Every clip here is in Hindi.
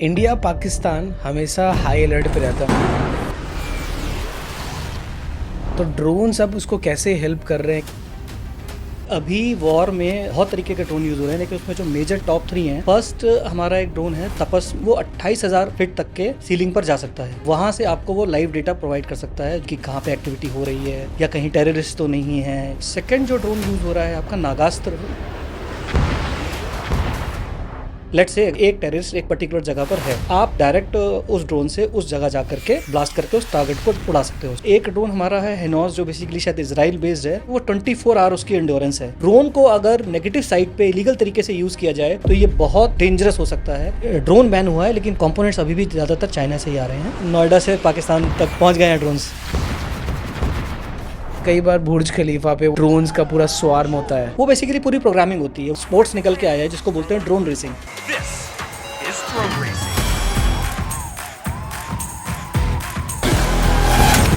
इंडिया पाकिस्तान हमेशा हाई अलर्ट पे रहता है। तो ड्रोन्स अब उसको कैसे हेल्प कर रहे हैं? अभी वॉर में बहुत तरीके के ड्रोन यूज़ हो रहे हैं, लेकिन उसमें जो मेजर टॉप 3 हैं, फर्स्ट हमारा एक ड्रोन है तपस। वो 28,000 फीट तक के सीलिंग पर जा सकता है। वहां से आपको वो लाइव डेटा प्रोवाइड कर सकता है कि कहाँ पे एक्टिविटी हो रही है या कहीं टेररिस्ट तो नहीं है। सेकंड जो ड्रोन यूज़ हो रहा है आपका नागास्त्र। लेट्स से एक टेररिस्ट एक पर्टिकुलर जगह पर है, आप डायरेक्ट उस ड्रोन से उस जगह जा करके ब्लास्ट करके उस टारगेट को उड़ा सकते हो। एक ड्रोन हमारा है हेनोस, जो बेसिकली शायद इजराइल बेस्ड है। वो 24 आवर उसकी एंड्योरेंस है। ड्रोन को अगर नेगेटिव साइड पे इलीगल तरीके से यूज किया जाए तो ये बहुत डेंजरस हो सकता है। ड्रोन बैन हुआ है, लेकिन कंपोनेंट्स अभी भी ज्यादातर चाइना से ही आ रहे हैं। नोएडा से पाकिस्तान तक पहुंच गए हैं ड्रोन्स। कई बार बुर्ज खलीफा पे ड्रोन्स का पूरा स्वार्म होता है। वो बेसिकली पूरी प्रोग्रामिंग होती है। स्पोर्ट्स निकल के आया है जिसको बोलते हैं drone racing. This is Drone Racing.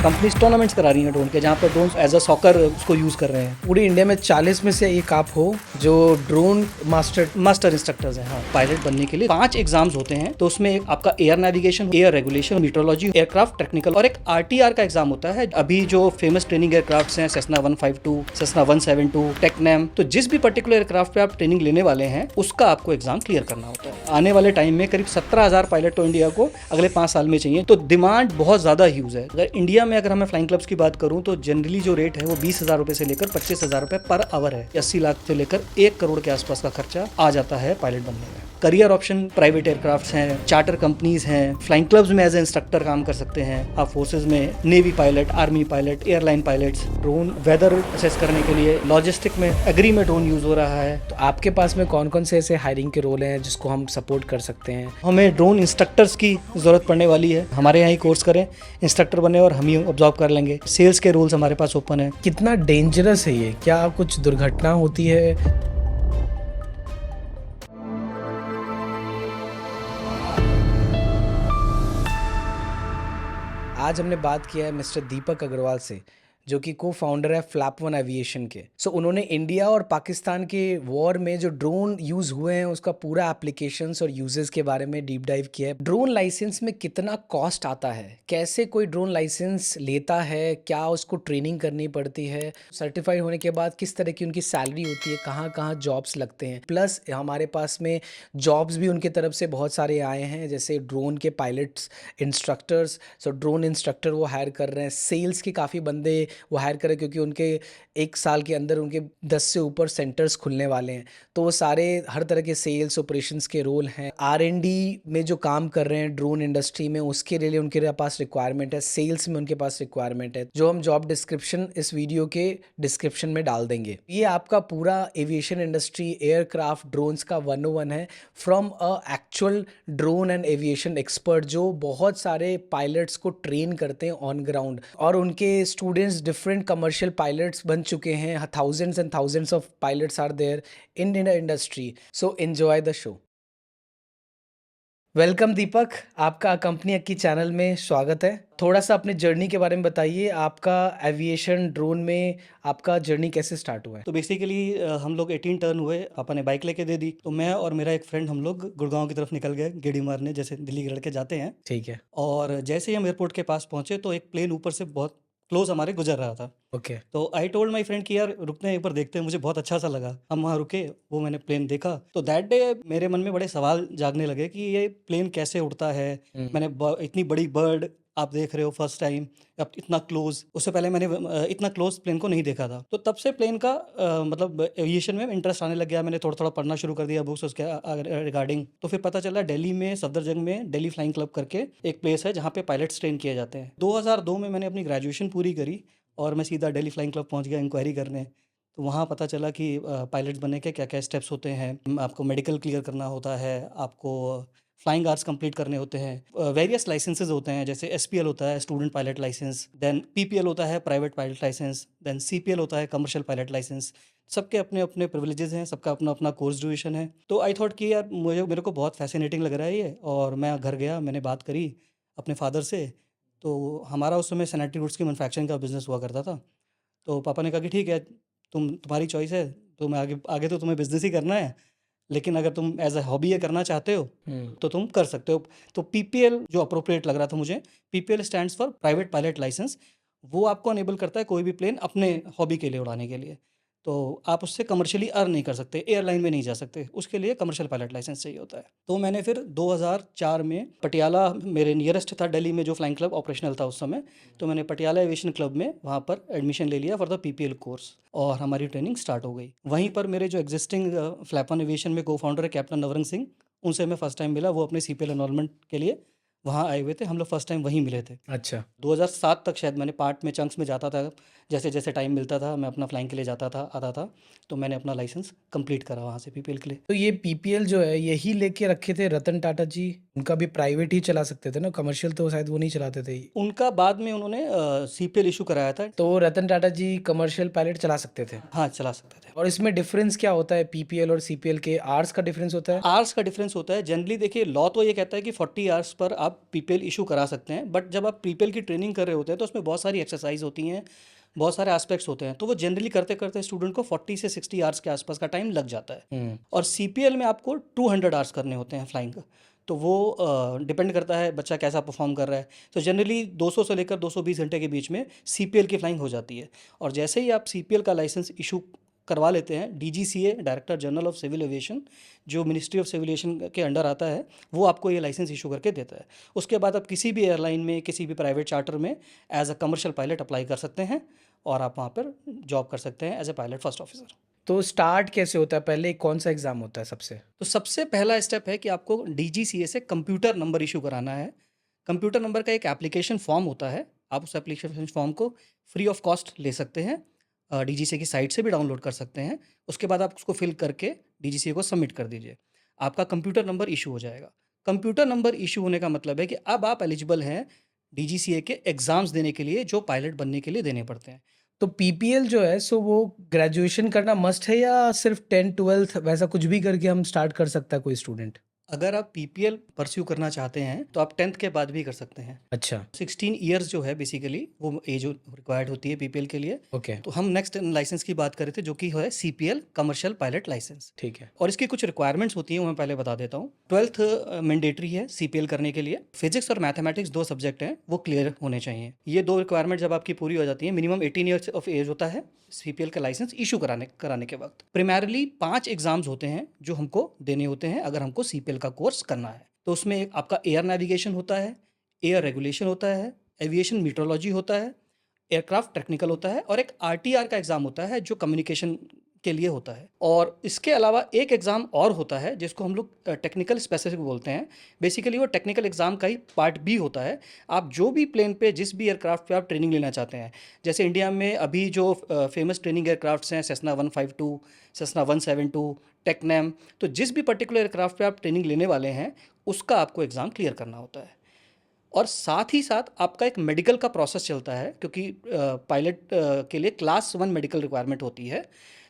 Companies tournaments करा रही हैं ड्रोन के, जहाँ पर ड्रोन एज अ सॉकर उसको यूज कर रहे हैं। पूरी इंडिया में 40 में से एक आप हो जो ड्रोन मास्टर इंस्ट्रक्टर्स हैं। हाँ, पायलट बनने के लिए 5 एग्जाम्स होते हैं। तो उसमें एक आपका air navigation, air regulation, meteorology, aircraft technical और एक आरटीआर का एग्जाम होता है। अभी जो फेमस ट्रेनिंग एयरक्राफ्ट हैं, सेस्ना 152, सेस्ना 172, टेकनैम, तो जिस भी पर्टिकुलर एयरक्राफ्ट पे आप ट्रेनिंग लेने वाले हैं उसका आपको एग्जाम क्लियर करना होता है। आने वाले टाइम में करीब 17,000 पायलट तो इंडिया को अगले 5 साल में चाहिए। तो डिमांड बहुत ज्यादा ह्यूज है। अगर इंडिया में अगर हमें फ्लाइंग क्लब्स की बात करूं तो जनरली जो रेट है वो 20,000 रुपए से लेकर 25,000 रुपए पर आवर है। 80 लाख से लेकर 1 करोड़ के आसपास का खर्चा आ जाता है पायलट बनने में। करियर ऑप्शन प्राइवेट एयरक्राफ्ट्स हैं, चार्टर कंपनीज हैं, फ्लाइंग क्लब्स में एज ए इंस्ट्रक्टर काम कर सकते हैं आप। फोर्सेज में navy pilot, army pilot, airline pilots, drone weather assess करने के लिए, लॉजिस्टिक में एग्री में ड्रोन यूज हो रहा है। तो आपके पास में कौन कौन से ऐसे हायरिंग के रोल हैं जिसको हम सपोर्ट कर सकते हैं? हमें ड्रोन इंस्ट्रक्टर्स की जरूरत पड़ने वाली है। हमारे यहाँ ही कोर्स करें, इंस्ट्रक्टर बने और हम ही ऑब्जॉर्व कर लेंगे। सेल्स के रोल्स हमारे पास ओपन है। कितना डेंजरस है ये? क्या कुछ दुर्घटना होती है? आज हमने बात किया है मिस्टर दीपक अग्रवाल से, जो कि को फाउंडर है फ्लैप वन एविएशन के। उन्होंने इंडिया और पाकिस्तान के वॉर में जो ड्रोन यूज हुए हैं उसका पूरा एप्लीकेशंस और यूजेस के बारे में डीप डाइव किया है। ड्रोन लाइसेंस में कितना कॉस्ट आता है, कैसे कोई ड्रोन लाइसेंस लेता है, क्या उसको ट्रेनिंग करनी पड़ती है, सर्टिफाइड होने के बाद किस तरह की उनकी सैलरी होती है, कहाँ कहाँ जॉब्स लगते हैं। प्लस हमारे पास में जॉब्स भी उनके तरफ से बहुत सारे आए हैं, जैसे ड्रोन के पायलट्स, इंस्ट्रक्टर्स। ड्रोन इंस्ट्रक्टर वो हायर कर रहे हैं, सेल्स के काफ़ी बंदे वो हायर करें, क्योंकि उनके 1 साल के अंदर उनके 10 से ऊपर सेंटर्स खुलने वाले हैं। तो वो सारे हर तरह के सेल्स ऑपरेशंस के रोल हैं। R&D में जो काम कर रहे हैं ड्रोन इंडस्ट्री में, उसके लिए उनके पास रिक्वायरमेंट है। सेल्स में उनके पास रिक्वायरमेंट है, जो हम जॉब डिस्क्रिप्शन इस वीडियो के डिस्क्रिप्शन में डाल देंगे। ये आपका पूरा एविएशन इंडस्ट्री, एयरक्राफ्ट, ड्रोन्स का 101 है, from a actual drone and aviation expert, जो बहुत सारे पायलट्स को ट्रेन करते हैं ऑन ग्राउंड, और उनके स्टूडेंट्स डिफरेंट कमर्शियल पायलट्स बन चुके हैं। Thousands and thousands of pilots are there in industry. So enjoy the show. Welcome Deepak, आपका कंपनी अक्की चैनल में स्वागत है। थोड़ा सा अपने जर्नी के बारे में बताइए। आपका एविएशन ड्रोन में आपका जर्नी कैसे स्टार्ट हुआ है? तो बेसिकली हम लोग 18 टर्न हुए, पापा ने बाइक लेके दे दी। तो मैं और मेरा एक फ्रेंड हम लोग गुड़गांव की तरफ निकल गए गेड़ी मारने, जैसे दिल्ली के लड़के जाते हैं। ठीक है। और जैसे ही हम एयरपोर्ट के पास पहुंचे तो एक प्लेन ऊपर से बहुत क्लोज हमारे गुजर रहा था। ओके। तो आई टोल्ड माई फ्रेंड कि यार रुकते हैं, एक बार देखते हैं। मुझे बहुत अच्छा सा लगा, हम वहाँ रुके, वो मैंने प्लेन देखा। तो दैट डे मेरे मन में बड़े सवाल जागने लगे कि ये प्लेन कैसे उड़ता है। मैंने इतनी बड़ी बर्ड आप देख रहे हो फर्स्ट टाइम, अब इतना क्लोज, उससे पहले मैंने इतना क्लोज प्लेन को नहीं देखा था। तो तब से प्लेन का मतलब एविएशन में इंटरेस्ट आने लग गया। मैंने थोड़ा थोड़ा पढ़ना शुरू कर दिया बुक्स उसके रिगार्डिंग। तो फिर पता चला दिल्ली में सफदरजंग में दिल्ली फ्लाइंग क्लब करके एक प्लेस है जहाँ पे पायलट्स ट्रेन किए जाते हैं। 2002 में मैंने अपनी ग्रेजुएशन पूरी करी और मैं सीधा दिल्ली फ्लाइंग क्लब पहुंच गया इंक्वायरी करने। तो वहाँ पता चला कि पायलट बनने के क्या क्या स्टेप्स होते हैं। आपको मेडिकल क्लियर करना होता है, आपको फ्लाइंग आवर्स कंप्लीट करने होते हैं, वेरियस लाइसेंसेज होते हैं, जैसे एसपीएल होता है student pilot licence, then PPL होता है private pilot licence, then CPL होता है कमर्शियल पायलट लाइसेंस। सबके अपने अपने प्रिविलेजेस हैं, सबका अपना अपना कोर्स ड्यूरेशन है। तो आई थॉट कि यार मेरे को बहुत फैसिनेटिंग लग रहा है ये। और मैं घर गया, मैंने बात करी अपने फादर से। तो हमारा उस समय सैनिटरी गुड्स की मैन्युफैक्चरिंग का बिजनेस हुआ करता था। तो पापा ने कहा कि ठीक है, तुम्हारी चॉइस है, तो मैं आगे आगे तो तुम्हें बिजनेस ही करना है। लेकिन अगर तुम एज अ हॉबी ये करना चाहते हो हम्म तो तुम कर सकते हो। तो पीपीएल जो अप्रोप्रिएट लग रहा था मुझे, PPL stands for private pilot licence, वो आपको अनेबल करता है कोई भी प्लेन अपने हॉबी के लिए उड़ाने के लिए। तो आप उससे कमर्शियली अर्न नहीं कर सकते, एयरलाइन में नहीं जा सकते, उसके लिए कमर्शियल पायलट लाइसेंस चाहिए होता है। तो मैंने फिर 2004 में पटियाला, मेरे नियरेस्ट था दिल्ली में जो फ्लाइंग क्लब ऑपरेशनल था उस समय, तो मैंने पटियाला एविएशन क्लब में वहाँ पर एडमिशन ले लिया फॉर द पीपीएल कोर्स, और हमारी ट्रेनिंग स्टार्ट हो गई। वहीं पर मेरे जो एग्जिस्टिंग फ्लैप वन एविएशन में को फाउंडर है कैप्टन नवरंग सिंह, उनसे मैं फर्स्ट टाइम मिला। वो अपने सीपीएल एनरोलमेंट के लिए वहाँ आए हुए थे, हम लोग फर्स्ट टाइम वहीं मिले थे। अच्छा 2007 तक शायद मैंने पार्ट में चंक्स में जाता था, जैसे जैसे टाइम मिलता था मैं अपना फ्लाइंग के लिए जाता था, आता था। तो मैंने अपना लाइसेंस कंप्लीट करा वहाँ से पीपीएल के लिए। तो ये पीपीएल जो है यही लेके रखे थे रतन टाटा जी, उनका भी प्राइवेट ही चला सकते थे ना, कमर्शियल तो शायद वो नहीं चलाते थे। उनका बाद में उन्होंने सीपीएल इशू कराया था। तो रतन टाटा जी कमर्शियल पायलट चला सकते थे। हाँ, चला सकते थे। और इसमें डिफरेंस क्या होता है पीपीएल और सीपीएल के? आवर्स का डिफरेंस होता है? आवर्स का डिफरेंस होता है। जनरली देखिए, लॉ तो ये कहता है कि 40 आवर्स पर आप पीपीएल इशू करा सकते हैं, बट जब आप पीपीएल की ट्रेनिंग कर रहे होते हैं तो उसमें बहुत सारी एक्सरसाइज होती हैं, बहुत सारे एस्पेक्ट्स होते हैं, तो वो जनरली करते करते स्टूडेंट को 40 से 60 आवर्स के आसपास का टाइम लग जाता है। और सीपीएल में आपको 200 आवर्स करने होते हैं फ्लाइंग। तो वो डिपेंड करता है बच्चा कैसा परफॉर्म कर रहा है। तो जनरली 200 से लेकर 220 घंटे के बीच में सीपीएल की फ्लाइंग हो जाती है। और जैसे ही आप सीपीएल का लाइसेंस इशू करवा लेते हैं, DGCA, director general of civil aviation, जो मिनिस्ट्री ऑफ सिविल एविएशन के अंडर आता है, वो आपको ये लाइसेंस इशू करके देता है। उसके बाद आप किसी भी एयरलाइन में, किसी भी प्राइवेट चार्टर में as a commercial pilot apply कर सकते हैं, और आप वहाँ पर जॉब कर सकते हैं as a pilot first officer. तो स्टार्ट कैसे होता है? पहले कौन सा एग्जाम होता है सबसे? तो सबसे पहला स्टेप है कि आपको डीजीसीए से कंप्यूटर नंबर इशू कराना है। कंप्यूटर नंबर का एक एप्लीकेशन फॉर्म होता है, आप उस एप्लीकेशन फॉर्म को फ्री ऑफ कॉस्ट ले सकते हैं, डीजीसीए की साइट से भी डाउनलोड कर सकते हैं। उसके बाद आप उसको फिल करके डीजीसीए को सबमिट कर दीजिए, आपका कंप्यूटर नंबर इशू हो जाएगा। कंप्यूटर नंबर इशू होने का मतलब है कि अब आप एलिजिबल हैं डीजीसीए के एग्ज़ाम्स देने के लिए, जो पायलट बनने के लिए देने पड़ते हैं। तो पीपीएल जो है सो वो ग्रेजुएशन करना मस्ट है, या सिर्फ 10th 12th वैसा कुछ भी करके हम स्टार्ट कर सकता है कोई स्टूडेंट? अगर आप पीपीएल परस्यू करना चाहते हैं तो आप 10th के बाद भी कर सकते हैं। अच्छा 16 ईयर्स जो है बेसिकली वो एज रिक्वायर्ड होती है पीपीएल के लिए। ओके तो हम नेक्स्ट लाइसेंस की बात कर रहे थे, जो कि है सीपीएल कमर्शियल पायलट लाइसेंस। ठीक है। और इसकी कुछ रिक्वायरमेंट्स होती हैं, वो मैं पहले बता देता हूँ। 12th मैंडेटरी है सीपीएल करने के लिए। फिजिक्स और मैथमेटिक्स 2 सब्जेक्ट हैं, वो क्लियर होने चाहिए। ये 2 रिक्वायरमेंट जब आपकी पूरी हो जाती है, मिनिमम 18 ईयर्स ऑफ एज होता है सीपीएल का लाइसेंस इशू कराने के वक्त। प्राइमरली 5 एग्जाम्स होते हैं जो हमको देने होते हैं अगर हमको सीपीएल का कोर्स करना है। तो उसमें एक आपका एयर नेविगेशन होता है, एयर रेगुलेशन होता है, एविएशन मीटरोलॉजी होता है, एयरक्राफ्ट टेक्निकल होता है, और एक आरटीआर का एग्ज़ाम होता है जो कम्युनिकेशन के लिए होता है। और इसके अलावा एक एग्ज़ाम और होता है जिसको हम लोग टेक्निकल स्पेसिफिक बोलते हैं। बेसिकली वो टेक्निकल एग्ज़ाम का ही पार्ट बी होता है। आप जो भी प्लेन पे, जिस भी एयरक्राफ्ट पे आप ट्रेनिंग लेना चाहते हैं, जैसे इंडिया में अभी जो फेमस ट्रेनिंग एयरक्राफ्ट्स हैं, सेस्ना 152, सेस्ना 172, टेक्नैम, तो जिस भी पर्टिकुलर एयरक्राफ्ट पे आप ट्रेनिंग लेने वाले हैं उसका आपको एग्ज़ाम क्लियर करना होता है। और साथ ही साथ आपका एक मेडिकल का प्रोसेस चलता है, क्योंकि पायलट के लिए क्लास 1 मेडिकल रिक्वायरमेंट होती है।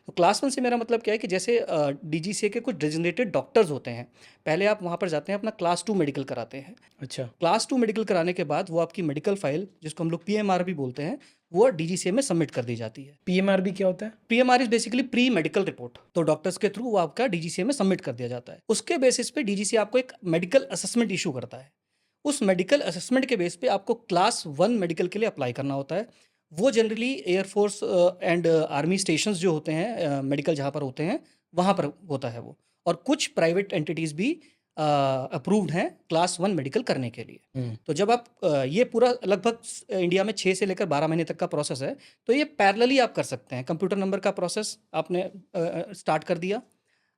तो क्लास 1 से मेरा मतलब क्या है कि जैसे डीजीसीए के कुछ डेजिग्नेटेड डॉक्टर्स होते हैं, पहले आप वहाँ पर जाते हैं, अपना क्लास 2 मेडिकल कराते हैं। अच्छा क्लास 2 मेडिकल कराने के बाद वो आपकी मेडिकल फाइल, जिसको हम लोग पीएमआर भी बोलते हैं, वो डीजीसीए में सबमिट कर दी जाती है। पीएमआरबी क्या होता है? PMR is basically pre medical report. तो डॉक्टर्स के थ्रू वो आपका डीजीसीए में सबमिट कर दिया जाता है। उसके बेसिस पे डीजीसीए आपको एक मेडिकल असेसमेंट इशू करता है। उस मेडिकल असेसमेंट के बेस पे आपको क्लास 1 मेडिकल के लिए अप्लाई करना होता है। वो generally air force and army stations जो होते हैं, मेडिकल जहाँ पर होते हैं, वहाँ पर होता है वो। और कुछ प्राइवेट एंटिटीज़ भी अप्रूव्ड हैं क्लास 1 मेडिकल करने के लिए। तो जब आप ये पूरा लगभग इंडिया में 6 से लेकर 12 महीने तक का प्रोसेस है, तो ये पैरेलली आप कर सकते हैं। कंप्यूटर नंबर का प्रोसेस आपने स्टार्ट कर दिया,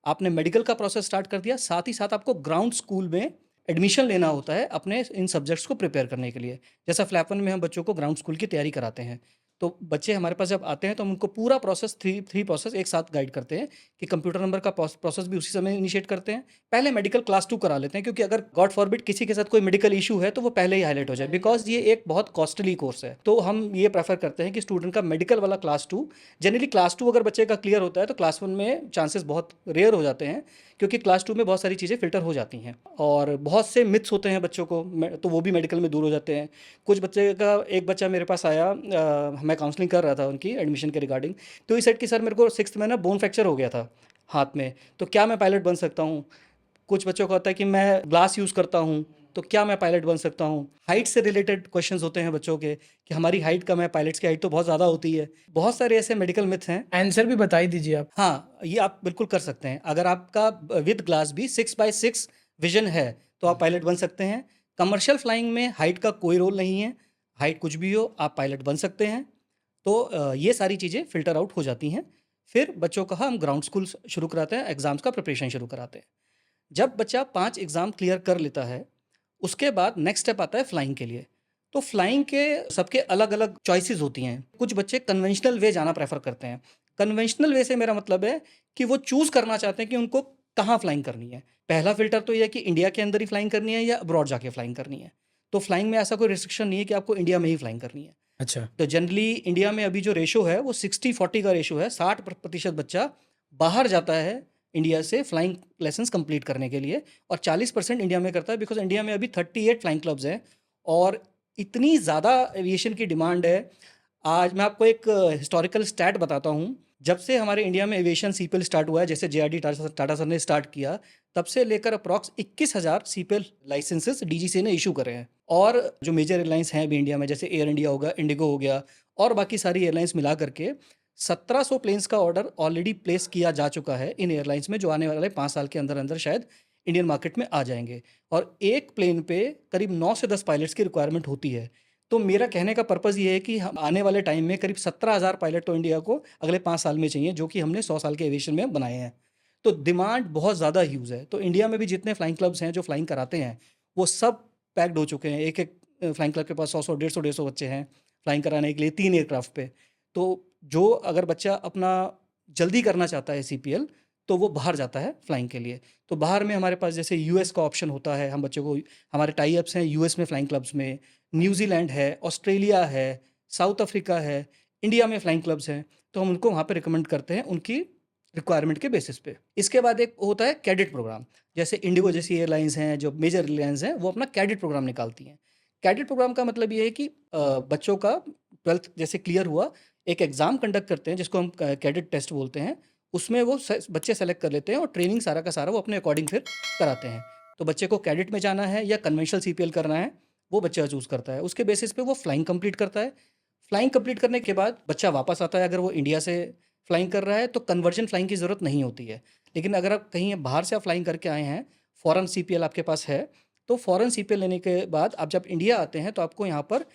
आपने मेडिकल का प्रोसेस स्टार्ट कर दिया, साथ ही साथ आपको ग्राउंड स्कूल में एडमिशन लेना होता है अपने इन सब्जेक्ट्स को प्रिपेयर करने के लिए। जैसा फ्लैप 1 में हम बच्चों को ग्राउंड स्कूल की तैयारी कराते हैं, तो बच्चे हमारे पास जब आते हैं तो हम उनको पूरा प्रोसेस थ्री प्रोसेस एक साथ गाइड करते हैं कि कंप्यूटर नंबर का प्रोसेस भी उसी समय इनिशिएट करते हैं। पहले मेडिकल क्लास 2 करा लेते हैं, क्योंकि अगर गॉड फॉरबिड किसी के साथ कोई मेडिकल इशू है तो वो पहले ही हाईलाइट हो जाए, बिकॉज ये एक बहुत कॉस्टली कोर्स है। तो हम ये प्रेफर करते हैं कि स्टूडेंट का मेडिकल वाला क्लास 2, जनरली क्लास 2 अगर बच्चे का क्लियर होता है तो क्लास 1 में चांसेस बहुत रेयर हो जाते हैं, क्योंकि क्लास 2 में बहुत सारी चीज़ें फिल्टर हो जाती हैं और बहुत से मिथ्स होते हैं बच्चों को, तो वो भी मेडिकल में दूर हो जाते हैं। कुछ बच्चे का, एक बच्चा मेरे पास आया, मैं काउंसलिंग कर रहा था उनकी एडमिशन के रिगार्डिंग, तो इस सेट की सर मेरे को 6th में ना बोन फ्रैक्चर हो गया था हाथ में, तो क्या मैं पायलट बन सकता हूँ? कुछ बच्चों का होता है कि मैं ग्लास यूज़ करता हूँ, तो क्या मैं पायलट बन सकता हूँ? हाइट से रिलेटेड क्वेश्चंस होते हैं बच्चों के कि हमारी हाइट कम है, पायलट्स की हाइट तो बहुत ज़्यादा होती है। बहुत सारे ऐसे मेडिकल मिथ्स हैं। आंसर भी बता ही दीजिए आप। हाँ, ये आप बिल्कुल कर सकते हैं। अगर आपका विद ग्लास भी 6x6 विज़न है, तो आप पायलट बन सकते हैं। कमर्शियल फ्लाइंग में हाइट का कोई रोल नहीं है। हाइट कुछ भी हो, आप पायलट बन सकते हैं। तो ये सारी चीज़ें फ़िल्टर आउट हो जाती हैं। फिर बच्चों का हम ग्राउंड स्कूल शुरू कराते हैं, एग्ज़ाम्स का प्रिपरेशन शुरू कराते हैं। जब बच्चा 5 एग्ज़ाम क्लियर कर लेता है, उसके बाद नेक्स्ट स्टेप आता है फ्लाइंग के लिए। तो फ्लाइंग के सबके अलग-अलग चॉइसेस होती हैं। कुछ बच्चे कन्वेंशनल वे जाना प्रेफ़र करते हैं। कन्वेंशनल वे से मेरा मतलब है कि वो चूज़ करना चाहते हैं कि उनको कहाँ फ्लाइंग करनी है। पहला फ़िल्टर तो ये है कि इंडिया के अंदर ही फ्लाइंग करनी है या अब्रॉड जाके फ्लाइंग करनी है। तो फ्लाइंग में ऐसा कोई रिस्ट्रिक्शन नहीं है कि आपको इंडिया में ही फ्लाइंग करनी है। अच्छा। तो जनरली इंडिया में अभी जो रेशो है वो 60-40 का रेशो है। 60% बच्चा बाहर जाता है इंडिया से फ्लाइंग लेसन्स कंप्लीट करने के लिए, और 40% इंडिया में करता है, बिकॉज इंडिया में अभी 38 फ्लाइंग क्लब्स हैं और इतनी ज़्यादा एविएशन की डिमांड है। आज मैं आपको एक हिस्टोरिकल स्टैट बताता हूँ। जब से हमारे इंडिया में एविएशन सीपीएल स्टार्ट हुआ है, जैसे जेआरडी टाटा सर ने स्टार्ट किया, तब से लेकर अप्रॉक्स 21,000 सीपीएल लाइसेंसेस डीजीसीए ने इशू करे हैं। और जो मेजर एयरलाइंस हैं अभी इंडिया में, जैसे एयर इंडिया होगा, इंडिगो हो गया, और बाकी सारी एयरलाइंस मिला करके 1700 प्लेन्स का ऑर्डर ऑलरेडी प्लेस किया जा चुका है इन एयरलाइंस में, जो आने वाले 5 साल के अंदर अंदर शायद इंडियन मार्केट में आ जाएंगे। और एक प्लेन पे करीब 9 से 10 पायलट्स की रिक्वायरमेंट होती है। तो मेरा कहने का पर्पज़ ये है कि हम आने वाले टाइम में करीब 17,000 पायलट तो इंडिया को अगले 5 साल में चाहिए, जो कि हमने 100 साल के एविएशन में बनाए हैं। तो डिमांड बहुत ज़्यादा ह्यूज है। तो इंडिया में भी जितने फ्लाइंग क्लब्स हैं जो फ्लाइंग कराते हैं, वो सब पैक्ड हो चुके हैं। एक-एक फ्लाइंग क्लब के पास 100-100, 150-150 बच्चे हैं फ्लाइंग कराने के लिए 3 एयरक्राफ्ट पे। तो जो अगर बच्चा अपना जल्दी करना चाहता है सीपीएल, तो वो बाहर जाता है फ्लाइंग के लिए। तो बाहर में हमारे पास जैसे यूएस का ऑप्शन होता है, हम बच्चों को, हमारे टाई अप्स हैं यूएस में फ्लाइंग क्लब्स में, न्यूजीलैंड है, ऑस्ट्रेलिया है, साउथ अफ्रीका है, इंडिया में फ्लाइंग क्लब्स हैं। तो हम उनको वहाँ पे रिकमेंड करते हैं उनकी रिक्वायरमेंट के बेसिस पे। इसके बाद एक होता है कैडेट प्रोग्राम। जैसे इंडिगो जैसी एयरलाइंस हैं, जो मेजर एयरलाइंस हैं, वो अपना कैडेट प्रोग्राम निकालती हैं। कैडेट प्रोग्राम का मतलब ये है कि बच्चों का 12th जैसे क्लियर हुआ, एक एग्ज़ाम कंडक्ट करते हैं जिसको हम कैडेट टेस्ट बोलते हैं। उसमें वो बच्चे सेलेक्ट कर लेते हैं और ट्रेनिंग सारा का सारा वो अपने अकॉर्डिंग फिर कराते हैं। तो बच्चे को कैडेट में जाना है या कन्वेंशनल सीपीएल करना है, वो बच्चा चूज़ करता है। उसके बेसिस पे वो फ्लाइंग कंप्लीट करता है। फ्लाइंग कंप्लीट करने के बाद बच्चा वापस आता है। अगर वो इंडिया से फ्लाइंग कर रहा है तो कन्वर्जन फ्लाइंग की ज़रूरत नहीं होती है। लेकिन अगर आप कहीं बाहर से आप फ्लाइंग करके आए हैं, फॉरेन सीपीएल आपके पास है, तो फॉरेन सीपीएल लेने के बाद आप जब इंडिया आते हैं तो आपको यहाँ पर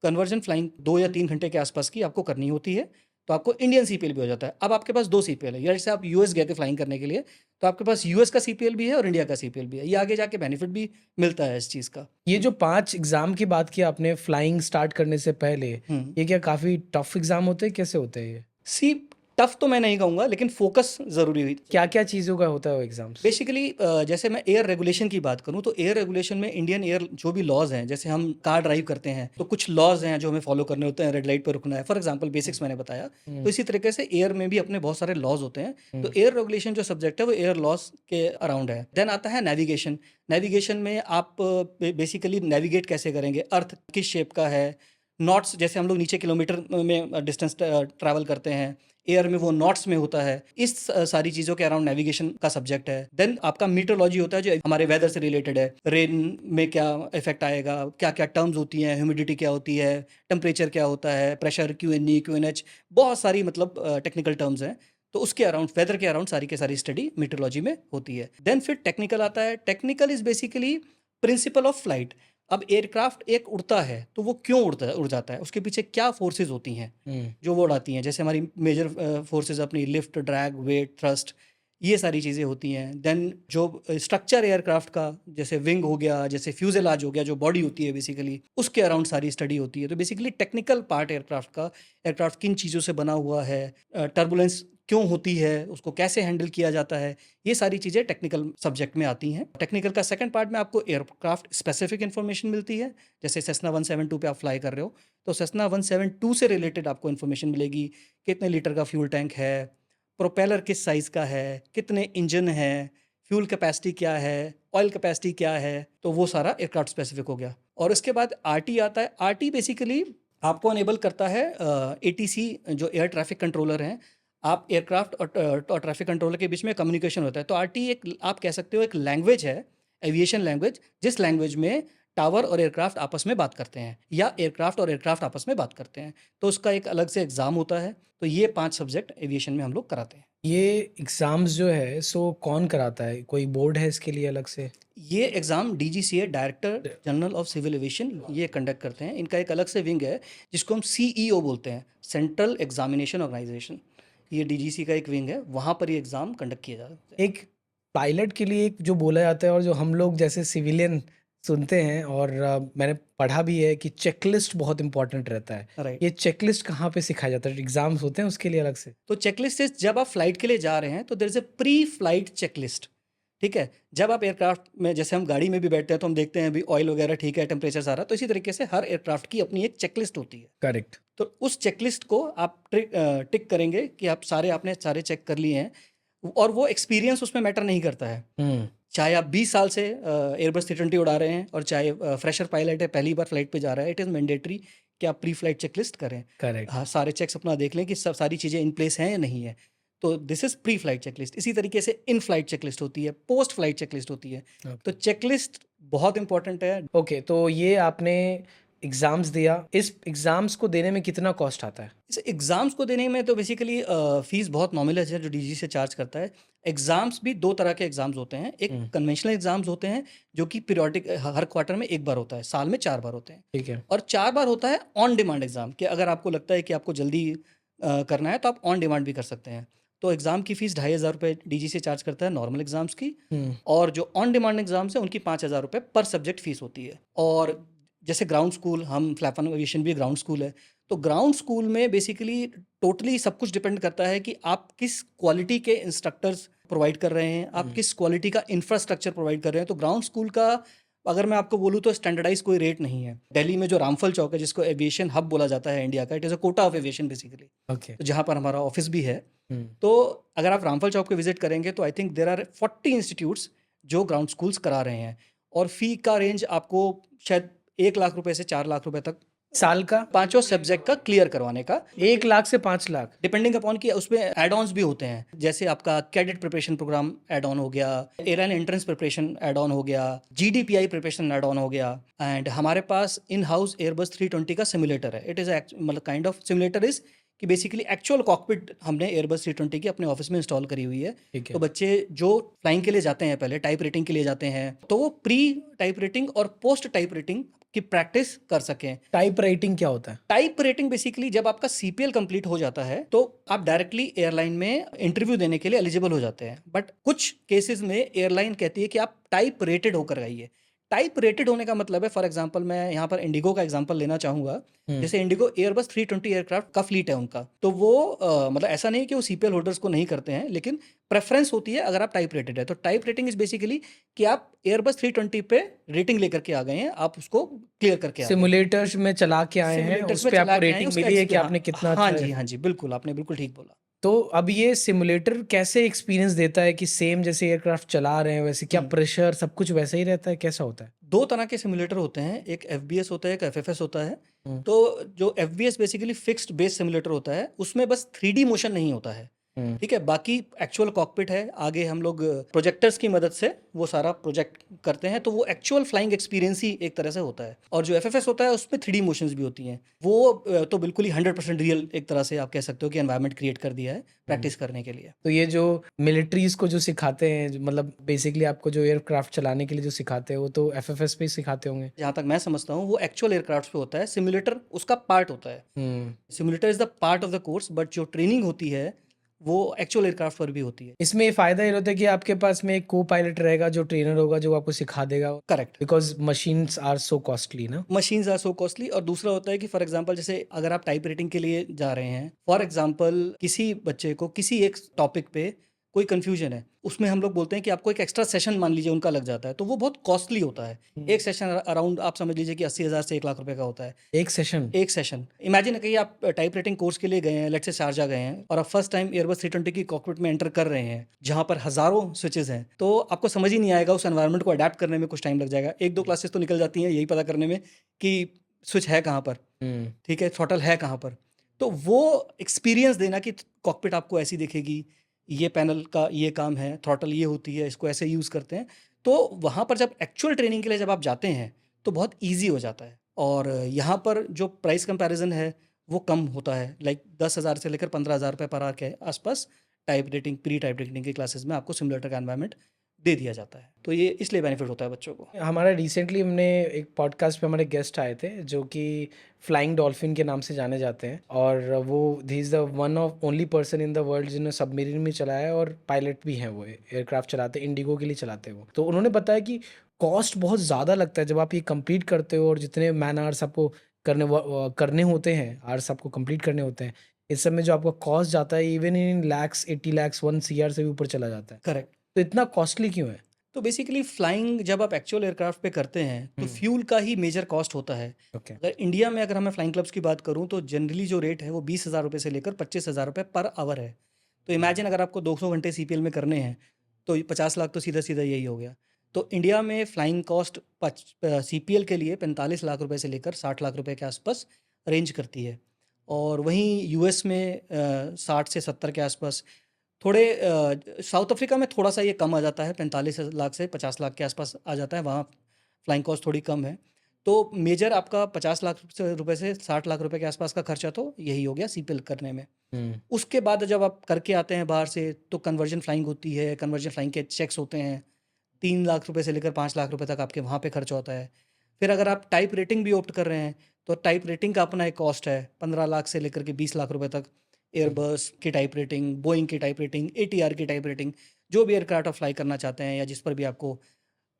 कन्वर्जन फ्लाइंग 2 या 3 घंटे के आसपास की आपको करनी होती है। तो आपको इंडियन सीपीएल भी हो जाता है। अब आपके पास 2 सीपीएल है। या जैसे आप यूएस गए थे फ्लाइंग करने के लिए, तो आपके पास यूएस का सीपीएल भी है और इंडिया का सीपीएल भी है। ये आगे जाके बेनिफिट भी मिलता है इस चीज़ का। ये जो 5 एग्ज़ाम की बात की आपने फ्लाइंग स्टार्ट करने से पहले, हुँ। ये क्या काफ़ी टफ एग्ज़ाम होते हैं? कैसे होते हैं ये? सी टफ तो मैं नहीं कहूँगा, लेकिन फ़ोकस ज़रूरी हुई। क्या-क्या चीज़ों का होता है वो एग्ज़ाम्स? बेसिकली जैसे मैं एयर रेगुलेशन की बात करूँ, तो एयर रेगुलेशन में इंडियन एयर जो भी लॉज़ हैं, जैसे हम कार ड्राइव करते हैं, तो कुछ लॉज़ हैं जो हमें फॉलो करने होते हैं, रेड लाइट पे रुकना है, फॉर एग्जांपल बेसिक्स मैंने बताया। तो इसी तरीके से एयर में भी अपने बहुत सारे लॉज़ होते हैं। तो एयर रेगुलेशन जो सब्जेक्ट है वो एयर लॉज़ के अराउंड है। देन आता है नेविगेशन। नेविगेशन में आप बेसिकली नेविगेट कैसे करेंगे, अर्थ किस शेप का है, नॉट्स, जैसे हम लोग नीचे किलोमीटर में डिस्टेंस ट्रैवल करते हैं, एयर में वो नॉट्स में होता है। इस सारी चीज़ों के अराउंड नेविगेशन का सब्जेक्ट है। देन आपका मीटरोलॉजी होता है जो हमारे वेदर से रिलेटेड है। रेन में क्या इफेक्ट आएगा, क्या-क्या टर्म्स होती हैं, ह्यूमिडिटी क्या होती है, टेम्परेचर क्या होता है, प्रेशर, क्यूएनई, क्यूएनएच, बहुत सारी मतलब टेक्निकल टर्म्स हैं। तो उसके अराउंड, वेदर के अराउंड सारी की सारी स्टडी मीटरोलॉजी में होती है। देन फिर टेक्निकल आता है। Technical is basically principle of flight. अब एयरक्राफ्ट एक उड़ता है तो वो क्यों उड़ जाता है, उसके पीछे क्या फोर्सेज होती हैं जो वो उड़ाती हैं। जैसे हमारी मेजर फोर्सेज अपनी लिफ्ट, ड्रैग, वेट, थ्रस्ट, ये सारी चीज़ें होती हैं। देन जो स्ट्रक्चर एयरक्राफ्ट का, जैसे विंग हो गया, जैसे फ्यूजेलाज हो गया, जो बॉडी होती है बेसिकली, उसके अराउंड सारी स्टडी होती है। तो बेसिकली टेक्निकल पार्ट एयरक्राफ्ट का, एयरक्राफ्ट किन चीज़ों से बना हुआ है, टर्बुलेंस क्यों होती है, उसको कैसे हैंडल किया जाता है, ये सारी चीज़ें टेक्निकल सब्जेक्ट में आती हैं। टेक्निकल का सेकंड पार्ट में आपको एयरक्राफ्ट स्पेसिफिक इन्फॉर्मेशन मिलती है। जैसे सेस्ना 172 पे आप फ्लाई कर रहे हो, तो सेस्ना 172 से रिलेटेड आपको इन्फॉर्मेशन मिलेगी। कितने लीटर का फ्यूल टैंक है, प्रोपेलर किस साइज़ का है, कितने इंजन हैं, फ्यूल कैपेसिटी क्या है, ऑयल कैपेसिटी क्या है, तो वो सारा एयरक्राफ्ट स्पेसिफिक हो गया। और उसके बाद आरटी आता है। आरटी बेसिकली आपको अनेबल करता है एटीसी जो एयर ट्रैफिक कंट्रोलर हैं, आप एयरक्राफ्ट और ट्रैफिक कंट्रोलर के बीच में कम्युनिकेशन होता है। तो आरटी एक आप कह सकते हो एक लैंग्वेज है, एविएशन लैंग्वेज, जिस लैंग्वेज में टावर और एयरक्राफ्ट आपस में बात करते हैं या एयरक्राफ्ट और एयरक्राफ्ट आपस में बात करते हैं। तो उसका एक अलग से एग्ज़ाम होता है। तो ये 5 सब्जेक्ट एविएशन में हम लोग कराते हैं। ये एग्ज़ाम्स जो है सो कौन कराता है? कोई बोर्ड है इसके लिए अलग से? ये exam DGCA, director general of civil aviation, ये कंडक्ट करते हैं। इनका एक अलग से विंग है जिसको हम सीईओ बोलते हैं, सेंट्रल एग्जामिनेशन ऑर्गेनाइजेशन। ये डीजीसी का एक विंग है, वहाँ पर ये एग्ज़ाम कंडक्ट किए जाते हैं। एक पायलट के लिए एक जो बोला जाता है और जो हम लोग जैसे सिविलियन सुनते हैं और मैंने पढ़ा भी है कि चेकलिस्ट बहुत इंपॉर्टेंट रहता है। राइट। ये चेकलिस्ट कहाँ पे सिखाया जाता है? एग्ज़ाम्स होते हैं उसके लिए अलग से? तो चेकलिस्ट इज जब आप फ्लाइट के लिए जा रहे हैं तो there is a pre flight checklist. ठीक है, जब आप एयरक्राफ्ट में, जैसे हम गाड़ी में भी बैठते हैं तो हम देखते हैं अभी ऑयल वगैरह ठीक है, टेम्परेचर सारा, तो इसी तरीके से हर एयरक्राफ्ट की अपनी एक चेकलिस्ट होती है। करेक्ट। तो उस चेकलिस्ट को आप टिक करेंगे कि आप आपने सारे चेक कर लिए हैं, और वो एक्सपीरियंस उसमें मैटर नहीं करता है। चाहे आप 20 साल से एयरबस 320 उड़ा रहे हैं और चाहे फ्रेशर पायलट है, पहली बार फ्लाइट पे जा रहा है, इट इज़ मैंडेटरी कि आप प्री फ्लाइट चेकलिस्ट करें। करेक्ट। हाँ, सारे चेक्स अपना देख लें कि सब सारी चीज़ें इन प्लेस हैं या नहीं है। तो this is pre flight checklist. इसी तरीके से इन फ्लाइट चेकलिस्ट होती है, पोस्ट फ्लाइट चेकलिस्ट होती है। तो चेकलिस्ट बहुत इंपॉर्टेंट है। ओके, तो ये आपने एग्ज़ाम्स दिया, इस एग्ज़ाम्स को देने में कितना कॉस्ट आता है? इस एग्ज़ाम्स को देने में तो बेसिकली फ़ीस बहुत नॉमिनल है जो डीजी से चार्ज करता है। एग्ज़ाम्स भी 2 तरह के एग्ज़ाम्स होते हैं। एक कन्वेंशनल एग्ज़ाम्स होते हैं जो कि पीरियोडिक हर क्वार्टर में 1 बार होता है, साल में 4 बार होते हैं। ठीक है। और 4 बार होता है ऑन डिमांड एग्ज़ाम, कि अगर आपको लगता है कि आपको जल्दी करना है तो आप ऑन डिमांड भी कर सकते हैं। तो एग्ज़ाम की फ़ीस ₹2500 डीजी से चार्ज करता है नॉर्मल एग्ज़ाम्स की, और जो ऑन डिमांड एग्ज़ाम्स हैं उनकी ₹5000 पर सब्जेक्ट फ़ीस होती है। और जैसे ग्राउंड स्कूल, हम फ्लैप वन एविएशन भी ग्राउंड स्कूल है, तो ग्राउंड स्कूल में बेसिकली टोटली सब कुछ डिपेंड करता है कि आप किस क्वालिटी के इंस्ट्रक्टर्स प्रोवाइड कर रहे हैं, आप किस क्वालिटी का इंफ्रास्ट्रक्चर प्रोवाइड कर रहे हैं। तो ग्राउंड स्कूल का अगर मैं आपको बोलूँ तो स्टैंडर्डाइज कोई रेट नहीं है। दिल्ली में जो रामफल चौक है, जिसको एविएशन हब बोला जाता है इंडिया का, it is a Kota of aviation basically, okay. तो जहाँ पर हमारा ऑफिस भी है। तो अगर आप रामफल चौक पे विजिट करेंगे तो I think there are 40 institutes जो ग्राउंड स्कूल्स करा रहे हैं, और फ़ी का रेंज आपको शायद ₹1,00,000 से ₹4,00,000 तक साल का? पाँचों सब्जेक्ट का क्लियर करवाने का, 1 लाख से 5 लाख? डिपेंडिंग अपॉन कि उसमें एड ऑन्स भी होते हैं। जैसे आपका cadet preparation programme add on हो गया, airline entrance preparation add on हो गया, जीडीपीआई प्रिपरेशन एड ऑन हो गया, एंड हमारे पास इन हाउस एयरबस 320 का सिमुलेटर है। इट इज़ मतलब काइंड ऑफ सिमुलेटर इज कि बेसिकली एक्चुअल कॉकपिट हमने एयरबस 320 की अपने ऑफिस में इंस्टॉल करी हुई है। ठीक है। तो बच्चे जो फ्लाइंग के लिए जाते हैं, पहले टाइप रेटिंग के लिए जाते हैं, तो वो प्री टाइप रेटिंग और पोस्ट टाइप रेटिंग की प्रैक्टिस कर सकें। टाइप राइटिंग क्या होता है? टाइप रेटिंग बेसिकली जब आपका सीपीएल कंप्लीट हो जाता है तो आप डायरेक्टली एयरलाइन में इंटरव्यू देने के लिए एलिजिबल हो जाते हैं। बट कुछ केसेस में एयरलाइन कहती है कि आप टाइप रेटेड होकर आइए। टाइप रेटेड होने का मतलब है, फॉर एग्जांपल मैं यहाँ पर इंडिगो का एग्जांपल लेना चाहूँगा। जैसे इंडिगो एयरबस 320 एयरक्राफ्ट का फ्लीट है उनका, तो वो मतलब ऐसा नहीं कि वो सीपीएल होल्डर्स को नहीं करते हैं, लेकिन प्रेफरेंस होती है अगर आप टाइप रेटेड है। तो टाइप रेटिंग इज बेसिकली कि आप एयरबस 320 पे रेटिंग लेकर के आ गए हैं, आप उसको क्लियर करके आ गए हैं। सिमुलेटर्स में चला के आए हैं, सिमुलेटर्स उस में पे चला आपको के आए हैं, रेटिंग उसका मिली है कि एक्सपीरियंस। आपने कितना हाँ अच्छा जी, हाँ जी, बिल्कुल, आपने बिल्कुल ठीक बोला। तो अब ये सिमुलेटर कैसे एक्सपीरियंस देता है कि सेम जैसे एयरक्राफ्ट चला रहे हैं वैसे, क्या प्रेशर सब कुछ वैसा ही रहता है, कैसा होता है? 2 तरह के सिमुलेटर होते हैं, एक एफबीएस होता है, एक एफएफएस होता है। तो जो FBS basically fixed base simulator होता है, उसमें बस 3D मोशन नहीं होता है। ठीक है, बाकी एक्चुअल कॉकपिट है, आगे हम लोग प्रोजेक्टर्स की मदद से वो सारा प्रोजेक्ट करते हैं, तो वो एक्चुअल फ्लाइंग एक्सपीरियंस ही एक तरह से होता है। और जो एफएफएस होता है उसमें 3D मोशंस भी होती हैं। वो तो बिल्कुल ही 100% रियल एक तरह से आप कह सकते हो कि एनवायरनमेंट क्रिएट कर दिया है प्रैक्टिस करने के लिए। तो ये जो मिलिट्रीज को जो सिखाते हैं, मतलब बेसिकली आपको जो एयरक्राफ्ट चलाने के लिए जो सिखाते हैं वो तो एफएफएस पे ही सिखाते होंगे? जहाँ तक मैं समझता हूँ वो एक्चुअल एयरक्राफ्ट पे होता है, सिमुलेटर उसका पार्ट होता है। Simulator is the part of the course, but जो ट्रेनिंग होती है वो एक्चुअल एयरक्राफ्ट पर भी होती है। इसमें ये फायदा ये होता है कि आपके पास में एक को पायलट रहेगा जो ट्रेनर होगा जो आपको सिखा देगा, correct, because machines are so costly ना। Machines are so costly. और दूसरा होता है कि फॉर एग्जांपल जैसे अगर आप टाइप रेटिंग के लिए जा रहे हैं, फॉर एग्जांपल किसी बच्चे को किसी एक टॉपिक पे कोई कंफ्यूजन है, उसमें हम लोग बोलते हैं कि आपको एक एक्स्ट्रा सेशन मान लीजिए उनका लग जाता है, तो वो बहुत कॉस्टली होता है। एक सेशन अराउंड आप समझ लीजिए कि 80,000 से 1,00,000 का होता है एक सेशन? एक सेशन। इमेजिन कहीं आप टाइप रेटिंग कोर्स के लिए गए हैं, लेट्स से शारजा गए हैं, और आप फर्स्ट टाइम एयरबस 320 की कॉकपिट में एंटर कर रहे हैं जहां पर हजारों स्विचेस हैं, तो आपको समझ ही नहीं आएगा, उस एनवायरनमेंट को अडेप्ट करने में कुछ टाइम लग जाएगा। 1-2 क्लासेस तो निकल जाती हैं यही पता करने में कि स्विच है कहाँ पर, ठीक है, थ्रॉटल है कहाँ पर। तो वो एक्सपीरियंस देना कि कॉकपिट आपको ऐसी दिखेगी, ये पैनल का ये काम है, थ्रॉटल ये होती है, इसको ऐसे यूज़ करते हैं। तो वहाँ पर जब एक्चुअल ट्रेनिंग के लिए जब आप जाते हैं तो बहुत ईजी हो जाता है। और यहाँ पर जो प्राइस कंपैरिजन है वो कम होता है, लाइक 10,000 से लेकर 15,000 रुपये पर आवर के आसपास type rating pre type rating की क्लासेस में आपको सिमुलेटर का एनवायरनमेंट दे दिया जाता है। तो ये इसलिए बेनिफिट होता है बच्चों को। हमारा रिसेंटली हमने एक पॉडकास्ट पे हमारे गेस्ट आए थे जो कि फ्लाइंग डॉल्फिन के नाम से जाने जाते हैं, और वो he is the one of only person in the world जिन्होंने सबमरीन भी चलाया है और पायलट भी हैं, वो एयरक्राफ्ट चलाते हैं, इंडिगो के लिए चलाते हैं वो। तो उन्होंने बताया कि कॉस्ट बहुत ज़्यादा लगता है जब आप ये कंप्लीट करते हो, और जितने मैन आवर्स आपको करने होते हैं, आवर्स आपको कंप्लीट करने होते हैं, इस सब में जो आपका कॉस्ट जाता है even in lakhs 80 lakhs 1 CR से भी ऊपर चला जाता है। करेक्ट। तो इतना कॉस्टली क्यों है? तो बेसिकली फ्लाइंग जब आप एक्चुअल एयरक्राफ्ट पे करते हैं तो फ्यूल का ही मेजर कॉस्ट होता है। ओके। अगर इंडिया में अगर मैं फ्लाइंग क्लब्स की बात करूं तो जनरली जो रेट है वो 20,000 रुपये से लेकर 25,000 रुपये पर आवर है। तो इमेजिन अगर आपको 200 घंटे CPL में करने हैं तो 50 लाख तो सीधा सीधा यही हो गया। तो इंडिया में फ्लाइंग कॉस्ट CPL के लिए 45 लाख रुपए से लेकर 60 लाख रुपए के आसपास रेंज करती है। और वहीं US में 60 से 70 के आसपास। थोड़े साउथ अफ्रीका में थोड़ा सा ये कम आ जाता है, 45 लाख से 50 लाख के आसपास आ जाता है, वहाँ फ्लाइंग कॉस्ट थोड़ी कम है। तो मेजर आपका 50 लाख रुपए से 60 लाख रुपए के आसपास का खर्चा तो यही हो गया CPL करने में। उसके बाद जब आप करके आते हैं बाहर से तो कन्वर्जन फ्लाइंग होती है, कन्वर्जन फ्लाइंग के चेक्स होते हैं, 3 लाख रुपए से लेकर 5 लाख रुपए तक आपके वहाँ पे खर्चा होता है। फिर अगर आप टाइप रेटिंग भी ऑप्ट कर रहे हैं तो टाइप रेटिंग का अपना एक कॉस्ट है, 15 लाख से लेकर के 20 लाख रुपए तक। एयरबस की टाइप रेटिंग, बोइंग की टाइप रेटिंग, ATR की टाइप रेटिंग, जो भी एयरक्राफ्ट आप फ्लाई करना चाहते हैं या जिस पर भी आपको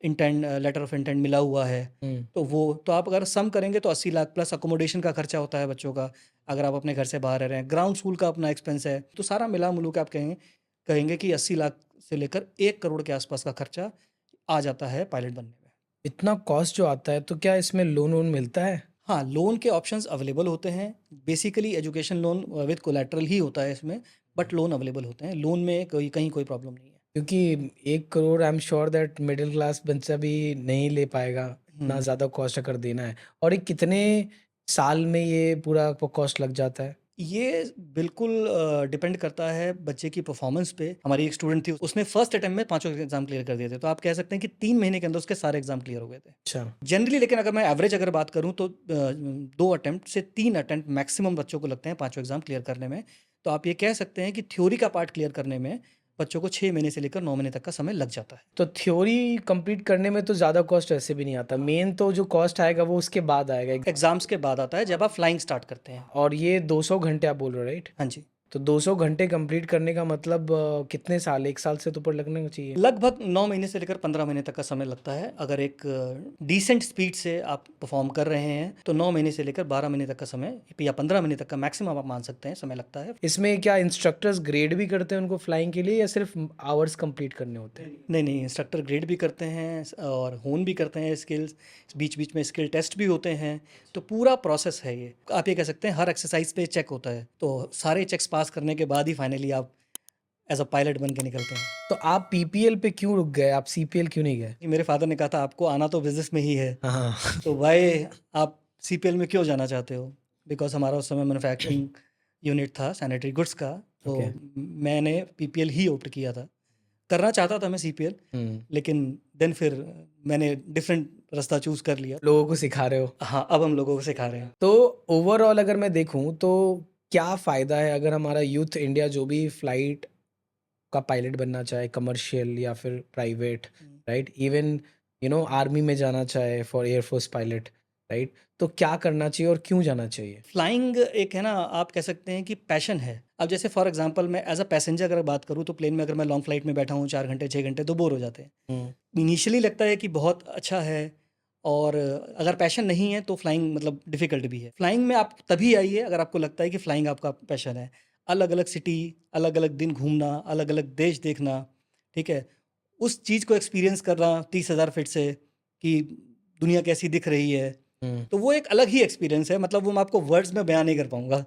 इंटेंट लेटर ऑफ इंटेंट मिला हुआ है, तो वो तो आप अगर सम करेंगे तो 80 लाख प्लस अकोमोडेशन का खर्चा होता है बच्चों का, अगर आप अपने घर से बाहर रह रहे हैं, ग्राउंड स्कूल का अपना एक्सपेंस है, तो सारा मिला मुलू के आप कहेंगे कि 80 लाख से लेकर 1 करोड़ के आसपास का खर्चा आ जाता है पायलट बनने में। इतना कॉस्ट जो आता है, तो क्या इसमें लोन वोन मिलता है? हाँ, लोन के ऑप्शंस अवेलेबल होते हैं। Basically education loan with collateral ही होता है इसमें, बट लोन अवेलेबल होते हैं। लोन में कहीं कोई प्रॉब्लम नहीं है। क्योंकि 1 crore I am sure that middle class बच्चा भी नहीं ले पाएगा, इतना ज़्यादा कॉस्ट अगर देना है। और ये कितने साल में ये पूरा कॉस्ट लग जाता है? ये बिल्कुल डिपेंड करता है बच्चे की परफॉर्मेंस पे। हमारी एक स्टूडेंट थी, उसने फर्स्ट अटेम्प्ट में 5 एग्जाम क्लियर कर दिए थे, तो आप कह सकते हैं कि 3 महीने के अंदर उसके सारे एग्जाम क्लियर हो गए थे अच्छा। जनरली। लेकिन अगर मैं एवरेज अगर बात करूं तो 2 अटेम्प्ट से 3 अटेम्प्ट मैक्सिमम बच्चों को लगते हैं 5 एग्जाम क्लियर करने में। तो आप ये कह सकते हैं कि थ्योरी का पार्ट क्लियर करने में बच्चों को 6 महीने से लेकर 9 महीने तक का समय लग जाता है। तो थ्योरी कंप्लीट करने में तो ज़्यादा कॉस्ट वैसे भी नहीं आता, मेन तो जो कॉस्ट आएगा वो उसके बाद आएगा। एग्जाम्स के बाद आता है जब आप फ्लाइंग स्टार्ट करते हैं। और ये 200 घंटे आप बोल रहे हो, राइट? हाँ जी। तो 200 घंटे कंप्लीट करने का मतलब कितने साल, 1 साल से तो ऊपर लगना चाहिए? लगभग 9 महीने से लेकर 15 महीने तक का समय लगता है। अगर एक डिसेंट स्पीड से आप परफॉर्म कर रहे हैं तो 9 महीने से लेकर 12 महीने तक का समय या 15 महीने तक का मैक्सिमम आप मान सकते हैं समय लगता है। इसमें क्या इंस्ट्रक्टर्स ग्रेड भी करते हैं उनको फ्लाइंग के लिए, या सिर्फ आवर्स कंप्लीट करने होते हैं? नहीं, इंस्ट्रक्टर ग्रेड भी करते हैं और होन भी करते हैं स्किल्स, बीच बीच में स्किल टेस्ट भी होते हैं। तो पूरा प्रोसेस है ये। आप ये कह सकते हैं हर एक्सरसाइज पे चेक होता है, तो सारे चेक्स पास करने के बाद ही फाइनली आप एज अ पायलट बन के निकलते हैं। तो आप PPL पे क्यों रुक गए, आप CPL क्यों नहीं गए? मेरे फादर ने कहा था आपको आना तो बिजनेस में ही है, हाँ। तो भाई आप CPL में क्यों जाना चाहते हो? बिकॉज हमारा उस समय मैन्युफैक्चरिंग यूनिट था सैनिटरी गुड्स का, तो मैंने PPL ही ऑप्ट किया था। करना चाहता था मैं CPL, लेकिन देन फिर मैंने डिफरेंट रास्ता चूज कर लिया। लोगों को सिखा रहे हो? हाँ, अब हम लोगों को सिखा रहे हैं। तो ओवरऑल अगर मैं देखूं तो क्या फ़ायदा है अगर हमारा यूथ इंडिया जो भी फ्लाइट का पायलट बनना चाहे, कमर्शियल या फिर प्राइवेट, राइट, इवन आर्मी में जाना चाहे फॉर एयरफोर्स पायलट, राइट, तो क्या करना चाहिए और क्यों जाना चाहिए? फ्लाइंग एक है ना, आप कह सकते हैं कि पैशन है। अब जैसे फॉर एग्जांपल मैं एज अ पैसेंजर अगर बात करूँ तो प्लेन में अगर मैं लॉन्ग फ्लाइट में बैठा हूँ 4 घंटे 6 घंटे तो बोर हो जाते हैं। इनिशियली लगता है कि बहुत अच्छा है, और अगर पैशन नहीं है तो फ्लाइंग मतलब डिफ़िकल्ट भी है। फ्लाइंग में आप तभी आइए अगर आपको लगता है कि फ्लाइंग आपका पैशन है। अलग अलग सिटी, अलग अलग दिन घूमना, अलग अलग देश देखना, ठीक है, उस चीज़ को एक्सपीरियंस करना 30,000 फीट से कि दुनिया कैसी दिख रही है, तो वो एक अलग ही एक्सपीरियंस है। मतलब वो मैं आपको वर्ड्स में बयान नहीं कर पाऊंगा।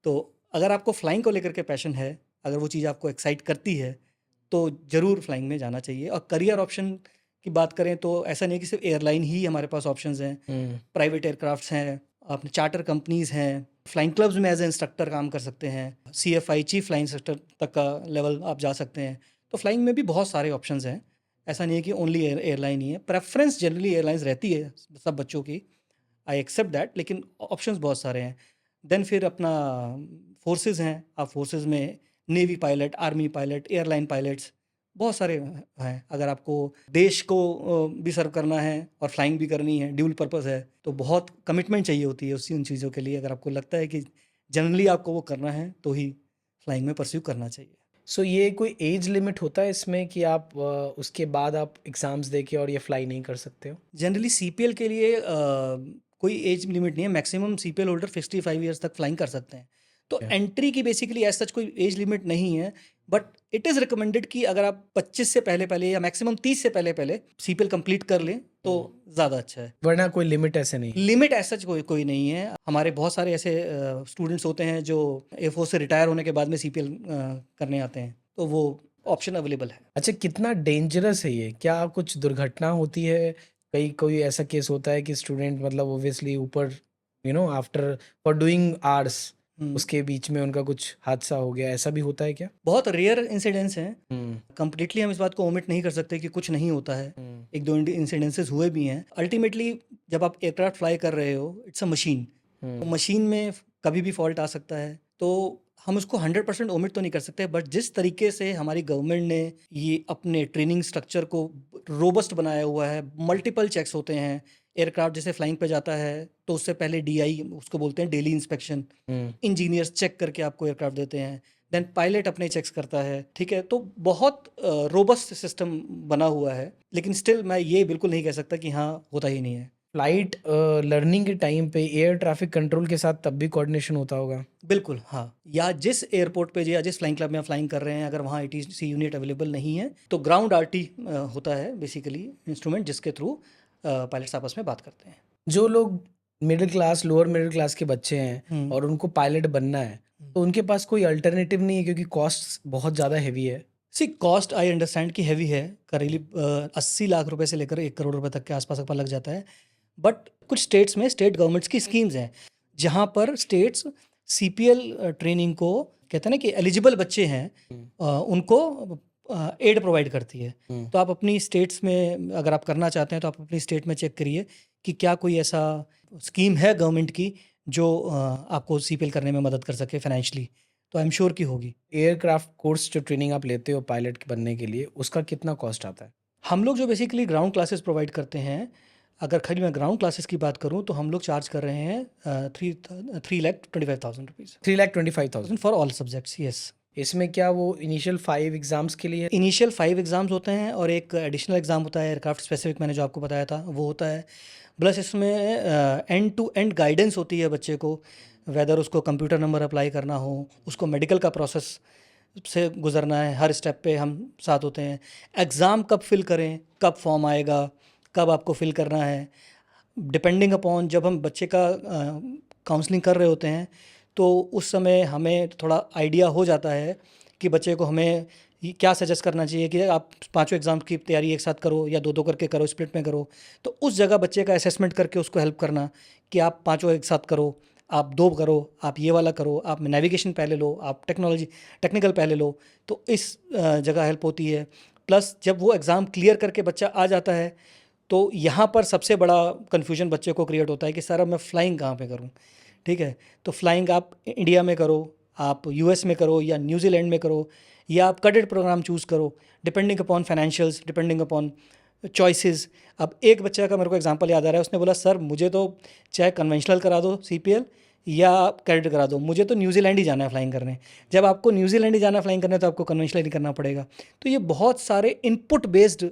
तो अगर आपको फ्लाइंग को लेकर के पैशन है, अगर वो चीज़ आपको एक्साइट करती है तो ज़रूर फ्लाइंग में जाना चाहिए। और करियर ऑप्शन की बात करें तो ऐसा नहीं कि सिर्फ एयरलाइन ही हमारे पास ऑप्शंस हैं। प्राइवेट एयरक्राफ्ट्स हैं, अपने चार्टर कंपनीज़ हैं, फ्लाइंग क्लब्स में एज ए इंस्ट्रक्टर काम कर सकते हैं, CFI चीफ फ्लाइंग इंस्ट्रक्टर तक का लेवल आप जा सकते हैं। तो फ्लाइंग में भी बहुत सारे ऑप्शंस हैं, ऐसा नहीं है कि ओनली एयरलाइन ही है। प्रेफरेंस जनरली एयरलाइंस रहती है सब बच्चों की, आई एक्सेप्ट दैट, लेकिन ऑप्शंस बहुत सारे हैं। देन फिर अपना फोर्सेस हैं, आप फोर्सेस में navy pilot, army pilot, airline pilots बहुत सारे हैं। अगर आपको देश को भी सर्व करना है और फ्लाइंग भी करनी है, ड्यूल पर्पस है, तो बहुत कमिटमेंट चाहिए होती है उन चीज़ों के लिए। अगर आपको लगता है कि जनरली आपको वो करना है तो ही फ्लाइंग में परस्यू करना चाहिए। सो ये कोई एज लिमिट होता है इसमें कि आप उसके बाद आप एग्ज़ाम्स दे के और ये फ्लाई नहीं कर सकते हो? जनरली CPL के लिए कोई एज लिमिट नहीं है, मैक्सिमम CPL होल्डर 65 ईयर्स तक फ्लाइंग कर सकते हैं। तो अच्छा। एंट्री की बेसिकली एज सच कोई एज लिमिट नहीं है, बट इट इज़ रिकमेंडेड कि अगर आप 25 से पहले या मैक्सिमम 30 से पहले CPL कंप्लीट कर लें तो ज़्यादा अच्छा है। वरना कोई लिमिट ऐसे नहीं है? लिमिट एज सच कोई नहीं है। हमारे बहुत सारे ऐसे स्टूडेंट्स होते हैं जो एयरफोर्स से रिटायर होने के बाद में CPL करने आते हैं, तो वो ऑप्शन अवेलेबल है। अच्छा, कितना डेंजरस है ये? क्या कुछ दुर्घटना होती है? कहीं कोई ऐसा केस होता है कि स्टूडेंट मतलब ऑब्वियसली ऊपर आफ्टर फॉर डूइंग आवर्स उसके बीच में उनका कुछ हादसा हो गया, ऐसा भी होता है क्या? बहुत रेयर इंसिडेंट्स हैं, हम्म कंप्लीटली हम इस बात को ओमिट नहीं कर सकते कि कुछ नहीं होता है। हम्म एक दो इंसिडेंसेस हुए भी हैं। अल्टीमेटली जब आप एयरक्राफ्ट फ्लाई कर रहे हो, इट्स अ मशीन, तो हम्म मशीन में कभी भी फॉल्ट आ सकता है। तो हम उसको 100% ओमिट तो नहीं कर सकते, बट जिस तरीके से हमारी गवर्नमेंट ने ये अपने ट्रेनिंग स्ट्रक्चर को रोबस्ट बनाया हुआ है, मल्टीपल चेक्स होते हैं। एयरक्राफ्ट जैसे फ्लाइंग पे जाता है तो उससे पहले DI, उसको बोलते हैं डेली इंस्पेक्शन, हम्म इंजीनियर्स चेक करके आपको एयरक्राफ्ट देते हैं। देन पायलट अपने चेक्स करता है, ठीक है। तो बहुत रोबस्ट सिस्टम बना हुआ है, लेकिन स्टिल मैं ये बिल्कुल नहीं कह सकता कि हाँ होता ही नहीं है। फ्लाइट लर्निंग के टाइम पे एयर ट्रैफिक कंट्रोल के साथ तब भी कोऑर्डिनेशन होता होगा? बिल्कुल हाँ, या जिस एयरपोर्ट पे या जिस फ्लाइंग क्लब में आप फ्लाइंग कर रहे हैं, अगर वहाँ ATC यूनिट अवेलेबल नहीं है तो ग्राउंड RT होता है बेसिकली इंस्ट्रूमेंट, जिसके थ्रू पायलट्स आपस में बात करते हैं। जो लोग middle class, lower middle class के बच्चे हैं हम्म। और उनको पायलट बनना है, तो उनके पास कोई अल्टरनेटिव नहीं है क्योंकि कॉस्ट बहुत ज़्यादा हैवी है? कॉस्ट आई अंडरस्टैंड कि हैवी है, करीब 80 लाख रुपए से लेकर 1 करोड़ रुपए तक के आसपास का लग जाता है। बट कुछ स्टेट्स में स्टेट गवर्नमेंट्स की स्कीम्स हैं जहाँ पर स्टेट्स CPL ट्रेनिंग को, कहते हैं ना कि एलिजिबल बच्चे हैं, उनको एड प्रोवाइड करती है। तो आप अपनी स्टेट्स में अगर आप करना चाहते हैं तो आप अपनी स्टेट में चेक करिए कि क्या कोई ऐसा स्कीम है गवर्नमेंट की जो आपको CPL करने में मदद कर सके फाइनेंशियली, तो आई एम श्योर कि होगी। एयरक्राफ्ट कोर्स जो ट्रेनिंग आप लेते हो पायलट बनने के लिए, उसका कितना कॉस्ट आता है? हम लोग जो बेसिकली ग्राउंड क्लासेस प्रोवाइड करते हैं, अगर खाली मैं ग्राउंड क्लासेस की बात करूं तो हम लोग चार्ज कर रहे हैं 3,25,000 rupees 3,25,000। For all subjects. Yes, इसमें क्या वो इनिशियल 5 एग्जाम्स के लिए? इनिशियल 5 एग्ज़ाम्स होते हैं और एक एडिशनल एग्ज़ाम होता है एयरक्राफ्ट स्पेसिफिक, मैंने जो आपको बताया था वो होता है। प्लस इसमें एंड टू एंड गाइडेंस होती है बच्चे को, वेदर उसको कंप्यूटर नंबर अप्लाई करना हो, उसको मेडिकल का प्रोसेस से गुजरना है, हर स्टेप पे हम साथ होते हैं। एग्ज़ाम कब फिल करें, कब फॉर्म आएगा, कब आपको फिल करना है, डिपेंडिंग अपॉन जब हम बच्चे का काउंसलिंग कर रहे होते हैं तो उस समय हमें थोड़ा आइडिया हो जाता है कि बच्चे को हमें क्या सजेस्ट करना चाहिए कि आप 5 एग्ज़ाम की तैयारी एक साथ करो या 2-2 करके करो, स्प्लिट में करो। तो उस जगह बच्चे का असेसमेंट करके उसको हेल्प करना कि आप 5 एक साथ करो, आप 2 करो, आप ये वाला करो, आप नेविगेशन पहले लो, आप टेक्निकल पहले लो, तो इस जगह हेल्प होती है। प्लस जब वो एग्ज़ाम क्लियर करके बच्चा आ जाता है तो यहाँ पर सबसे बड़ा कन्फ्यूजन बच्चे को क्रिएट होता है कि सर अब मैं फ़्लाइंग कहाँ पे करूँ, ठीक है। तो फ़्लाइंग आप इंडिया में करो, आप US में करो या न्यूजीलैंड में करो, या आप कैडेट प्रोग्राम चूज़ करो, depending upon financials, depending upon choices. अब एक बच्चे का मेरे को एग्जांपल याद आ रहा है, उसने बोला सर मुझे तो चाहे कन्वेंशनल करा दो CPL या कैडेट करा दो, मुझे तो न्यूजीलैंड ही जाना है फ़्लाइंग करने। जब आपको न्यूजीलैंड ही जाना है फ़्लाइंग करने तो आपको कन्वेंशनल ही करना पड़ेगा। तो ये बहुत सारे इनपुट बेस्ड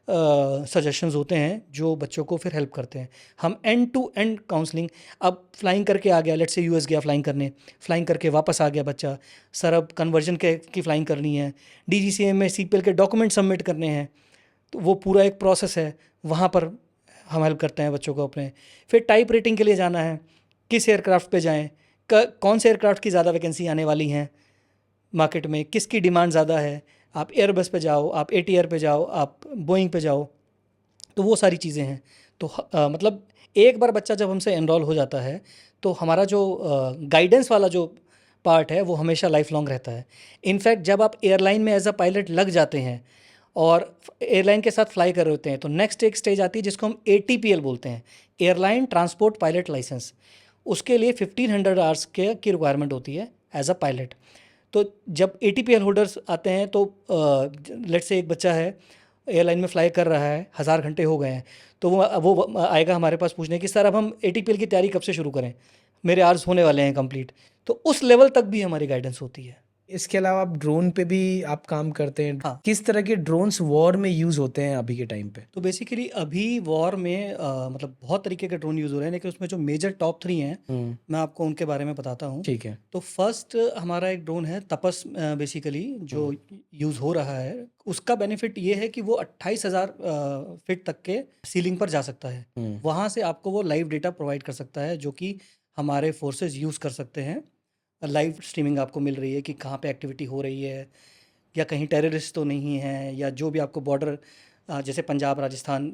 सजेशंस होते हैं जो बच्चों को फिर हेल्प करते हैं। हम एंड टू एंड काउंसलिंग, अब फ्लाइंग करके आ गया, लेट्स से US गया फ्लाइंग करने, फ्लाइंग करके वापस आ गया बच्चा, सर अब कन्वर्जन की फ़्लाइंग करनी है, DGCA में CPL के डॉक्यूमेंट सबमिट करने हैं, तो वो पूरा एक प्रोसेस है, वहाँ पर हम हेल्प करते हैं बच्चों को अपने। फिर टाइप रेटिंग के लिए जाना है, किस एयरक्राफ्ट पे जाएं, कौन से एयरक्राफ्ट की ज़्यादा वैकेंसी आने वाली हैं मार्केट में, किसकी डिमांड ज़्यादा है, आप एयरबस पे जाओ, आप ATR पे जाओ, आप बोइंग पे जाओ, तो वो सारी चीज़ें हैं। तो मतलब एक बार बच्चा जब हमसे एनरोल हो जाता है तो हमारा जो गाइडेंस वाला जो पार्ट है वो हमेशा लाइफ लॉन्ग रहता है। इनफैक्ट जब आप एयरलाइन में एज अ पायलट लग जाते हैं और एयरलाइन के साथ फ्लाई कर रहे होते हैं तो नेक्स्ट एक स्टेज आती है जिसको हम ATPL बोलते हैं, एयरलाइन ट्रांसपोर्ट पायलट लाइसेंस। उसके लिए 1500 आवर्स की रिक्वायरमेंट होती है एज अ पायलट। तो जब ATPL होल्डर्स आते हैं तो लेट्स से एक बच्चा है एयरलाइन में फ्लाई कर रहा है, 1000 घंटे हो गए हैं, तो वो आएगा हमारे पास पूछने कि सर अब हम ATPL की तैयारी कब से शुरू करें, मेरे आवर्स होने वाले हैं कंप्लीट। तो उस लेवल तक भी हमारी गाइडेंस होती है। इसके अलावा आप ड्रोन पे भी आप काम करते हैं। हाँ। किस तरह के ड्रोन्स वॉर में यूज होते हैं अभी के टाइम पे? तो बेसिकली अभी वॉर में मतलब बहुत तरीके के ड्रोन यूज़ हो रहे हैं, लेकिन उसमें जो मेजर टॉप 3 हैं मैं आपको उनके बारे में बताता हूँ। ठीक है। तो फर्स्ट हमारा एक ड्रोन है तपस, बेसिकली जो यूज़ हो रहा है उसका बेनिफिट ये है कि वो 28,000 फीट तक के सीलिंग पर जा सकता है। वहाँ से आपको वो लाइव डेटा प्रोवाइड कर सकता है जो कि हमारे फोर्सेस यूज़ कर सकते हैं। लाइव स्ट्रीमिंग आपको मिल रही है कि कहाँ पे एक्टिविटी हो रही है, या कहीं टेररिस्ट तो नहीं है, या जो भी आपको बॉर्डर जैसे पंजाब राजस्थान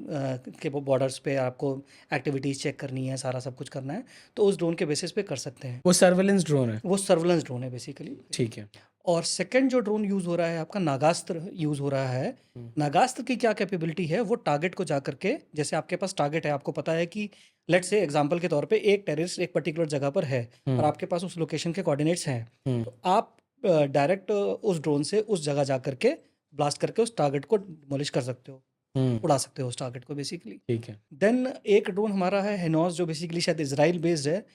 के बॉर्डर्स पे आपको एक्टिविटीज़ चेक करनी है, सारा सब कुछ करना है, तो उस ड्रोन के बेसिस पे कर सकते हैं। वो सर्वेलेंस ड्रोन है। वो सर्वेलेंस ड्रोन है बेसिकली। ठीक है। और सेकंड जो ड्रोन यूज़ हो रहा है आपका नागास्त्र यूज़ हो रहा है। नागास्त्र की क्या कैपेबिलिटी है, वो टारगेट को जा करके, जैसे आपके पास टारगेट है, आपको पता है कि लेट्स से एग्जांपल के तौर पे एक टेररिस्ट एक पर्टिकुलर जगह पर है और आपके पास उस लोकेशन के कोऑर्डिनेट्स हैं, तो आप डायरेक्ट उस ड्रोन से उस जगह जा करके ब्लास्ट करके उस टारगेट को डिमोलिश कर सकते हो, उड़ा सकते हो उस टारगेट को बेसिकली। ठीक है। देन एक ड्रोन हमारा है हेनोस, जो बेसिकली शायद इजराइल बेस्ड है।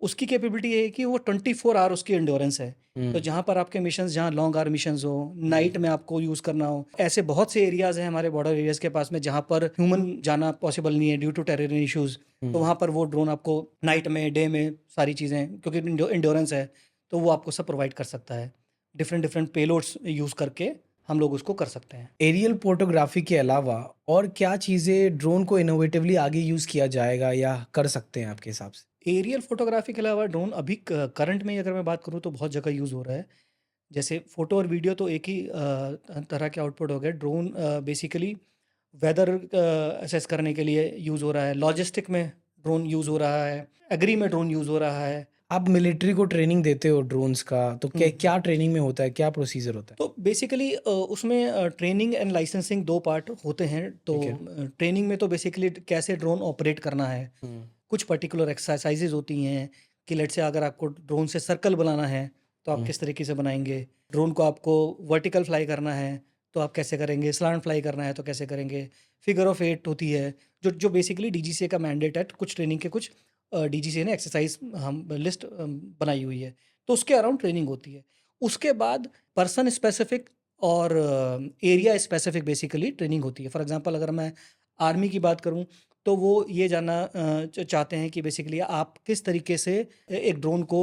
उसकी कैपेबिलिटी ये है कि वो 24 आवर उसकी एंड्योरेंस है। तो जहाँ पर आपके मिशंस, जहाँ लॉन्ग आवर मिशंस हो, नाइट में आपको यूज़ करना हो, ऐसे बहुत से एरियाज हैं हमारे बॉर्डर एरियाज के पास में जहाँ पर ह्यूमन जाना पॉसिबल नहीं है ड्यू टू टेरर इश्यूज, तो वहाँ पर वो ड्रोन आपको नाइट में, डे में, सारी चीज़ें, क्योंकि एंड्योरेंस है तो वो आपको सब प्रोवाइड कर सकता है। डिफरेंट डिफरेंट पेलोड्स यूज़ करके हम लोग उसको कर सकते हैं। एरियल फोटोग्राफी के अलावा और क्या चीज़ें ड्रोन को इनोवेटिवली आगे यूज़ किया जाएगा या कर सकते हैं आपके हिसाब से? एरियल फोटोग्राफी के अलावा ड्रोन अभी करंट में अगर मैं बात करूँ तो बहुत जगह यूज़ हो रहा है। जैसे फ़ोटो और वीडियो तो एक ही तरह के आउटपुट हो गए। ड्रोन बेसिकली वेदर असेस करने के लिए यूज़ हो रहा है, लॉजिस्टिक में ड्रोन यूज़ हो रहा है, एग्री में ड्रोन यूज़ हो रहा है। आप मिलिट्री को ट्रेनिंग देते हो ड्रोन्स का, तो क्या क्या ट्रेनिंग में होता है, क्या प्रोसीजर होता है? तो बेसिकली उसमें ट्रेनिंग एंड लाइसेंसिंग 2 पार्ट होते हैं। तो ट्रेनिंग में तो बेसिकली कैसे ड्रोन ऑपरेट करना है, कुछ पर्टिकुलर एक्सरसाइजेज होती हैं कि लेट्स से अगर आपको ड्रोन से सर्कल बनाना है तो आप किस तरीके से बनाएंगे, ड्रोन को आपको वर्टिकल फ्लाई करना है तो आप कैसे करेंगे, स्लांट फ्लाई करना है तो कैसे करेंगे, फिगर ऑफ 8 होती है जो जो बेसिकली DGCA का मैंडेट है। कुछ ट्रेनिंग के कुछ DGCA ने एक्सरसाइज हम लिस्ट बनाई हुई है, तो उसके अराउंड ट्रेनिंग होती है। उसके बाद पर्सन स्पेसिफिक और एरिया स्पेसिफिक बेसिकली ट्रेनिंग होती है। फॉर एग्जांपल अगर मैं आर्मी की बात करूं तो वो ये जानना चाहते हैं कि बेसिकली आप किस तरीके से एक ड्रोन को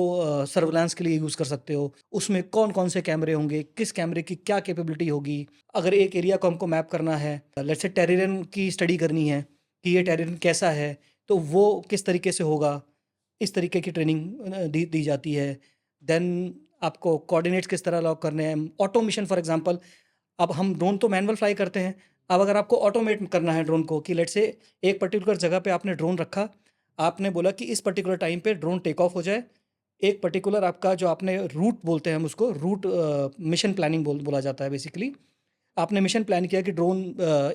सर्वेलांस के लिए यूज़ कर सकते हो, उसमें कौन कौन से कैमरे होंगे, किस कैमरे की क्या कैपेबिलिटी होगी। अगर एक एरिया को हमको मैप करना है, लेट्स से टेररिज्म की स्टडी करनी है कि ये टेररिज्म कैसा है, तो वो किस तरीके से होगा, इस तरीके की ट्रेनिंग दी जाती है। देन आपको कोऑर्डिनेट्स किस तरह लॉक करने हैं, ऑटोमेशन फॉर एग्जांपल। अब हम ड्रोन तो मैनुअल फ्लाई करते हैं, अब अगर आपको ऑटोमेट करना है ड्रोन को कि लेट्स से एक पर्टिकुलर जगह पे आपने ड्रोन रखा, आपने बोला कि इस पर्टिकुलर टाइम पे ड्रोन टेक ऑफ हो जाए, एक पर्टिकुलर आपका जो आपने रूट बोलते हैं हम उसको रूट मिशन प्लानिंग बोला जाता है बेसिकली। आपने मिशन प्लान किया कि ड्रोन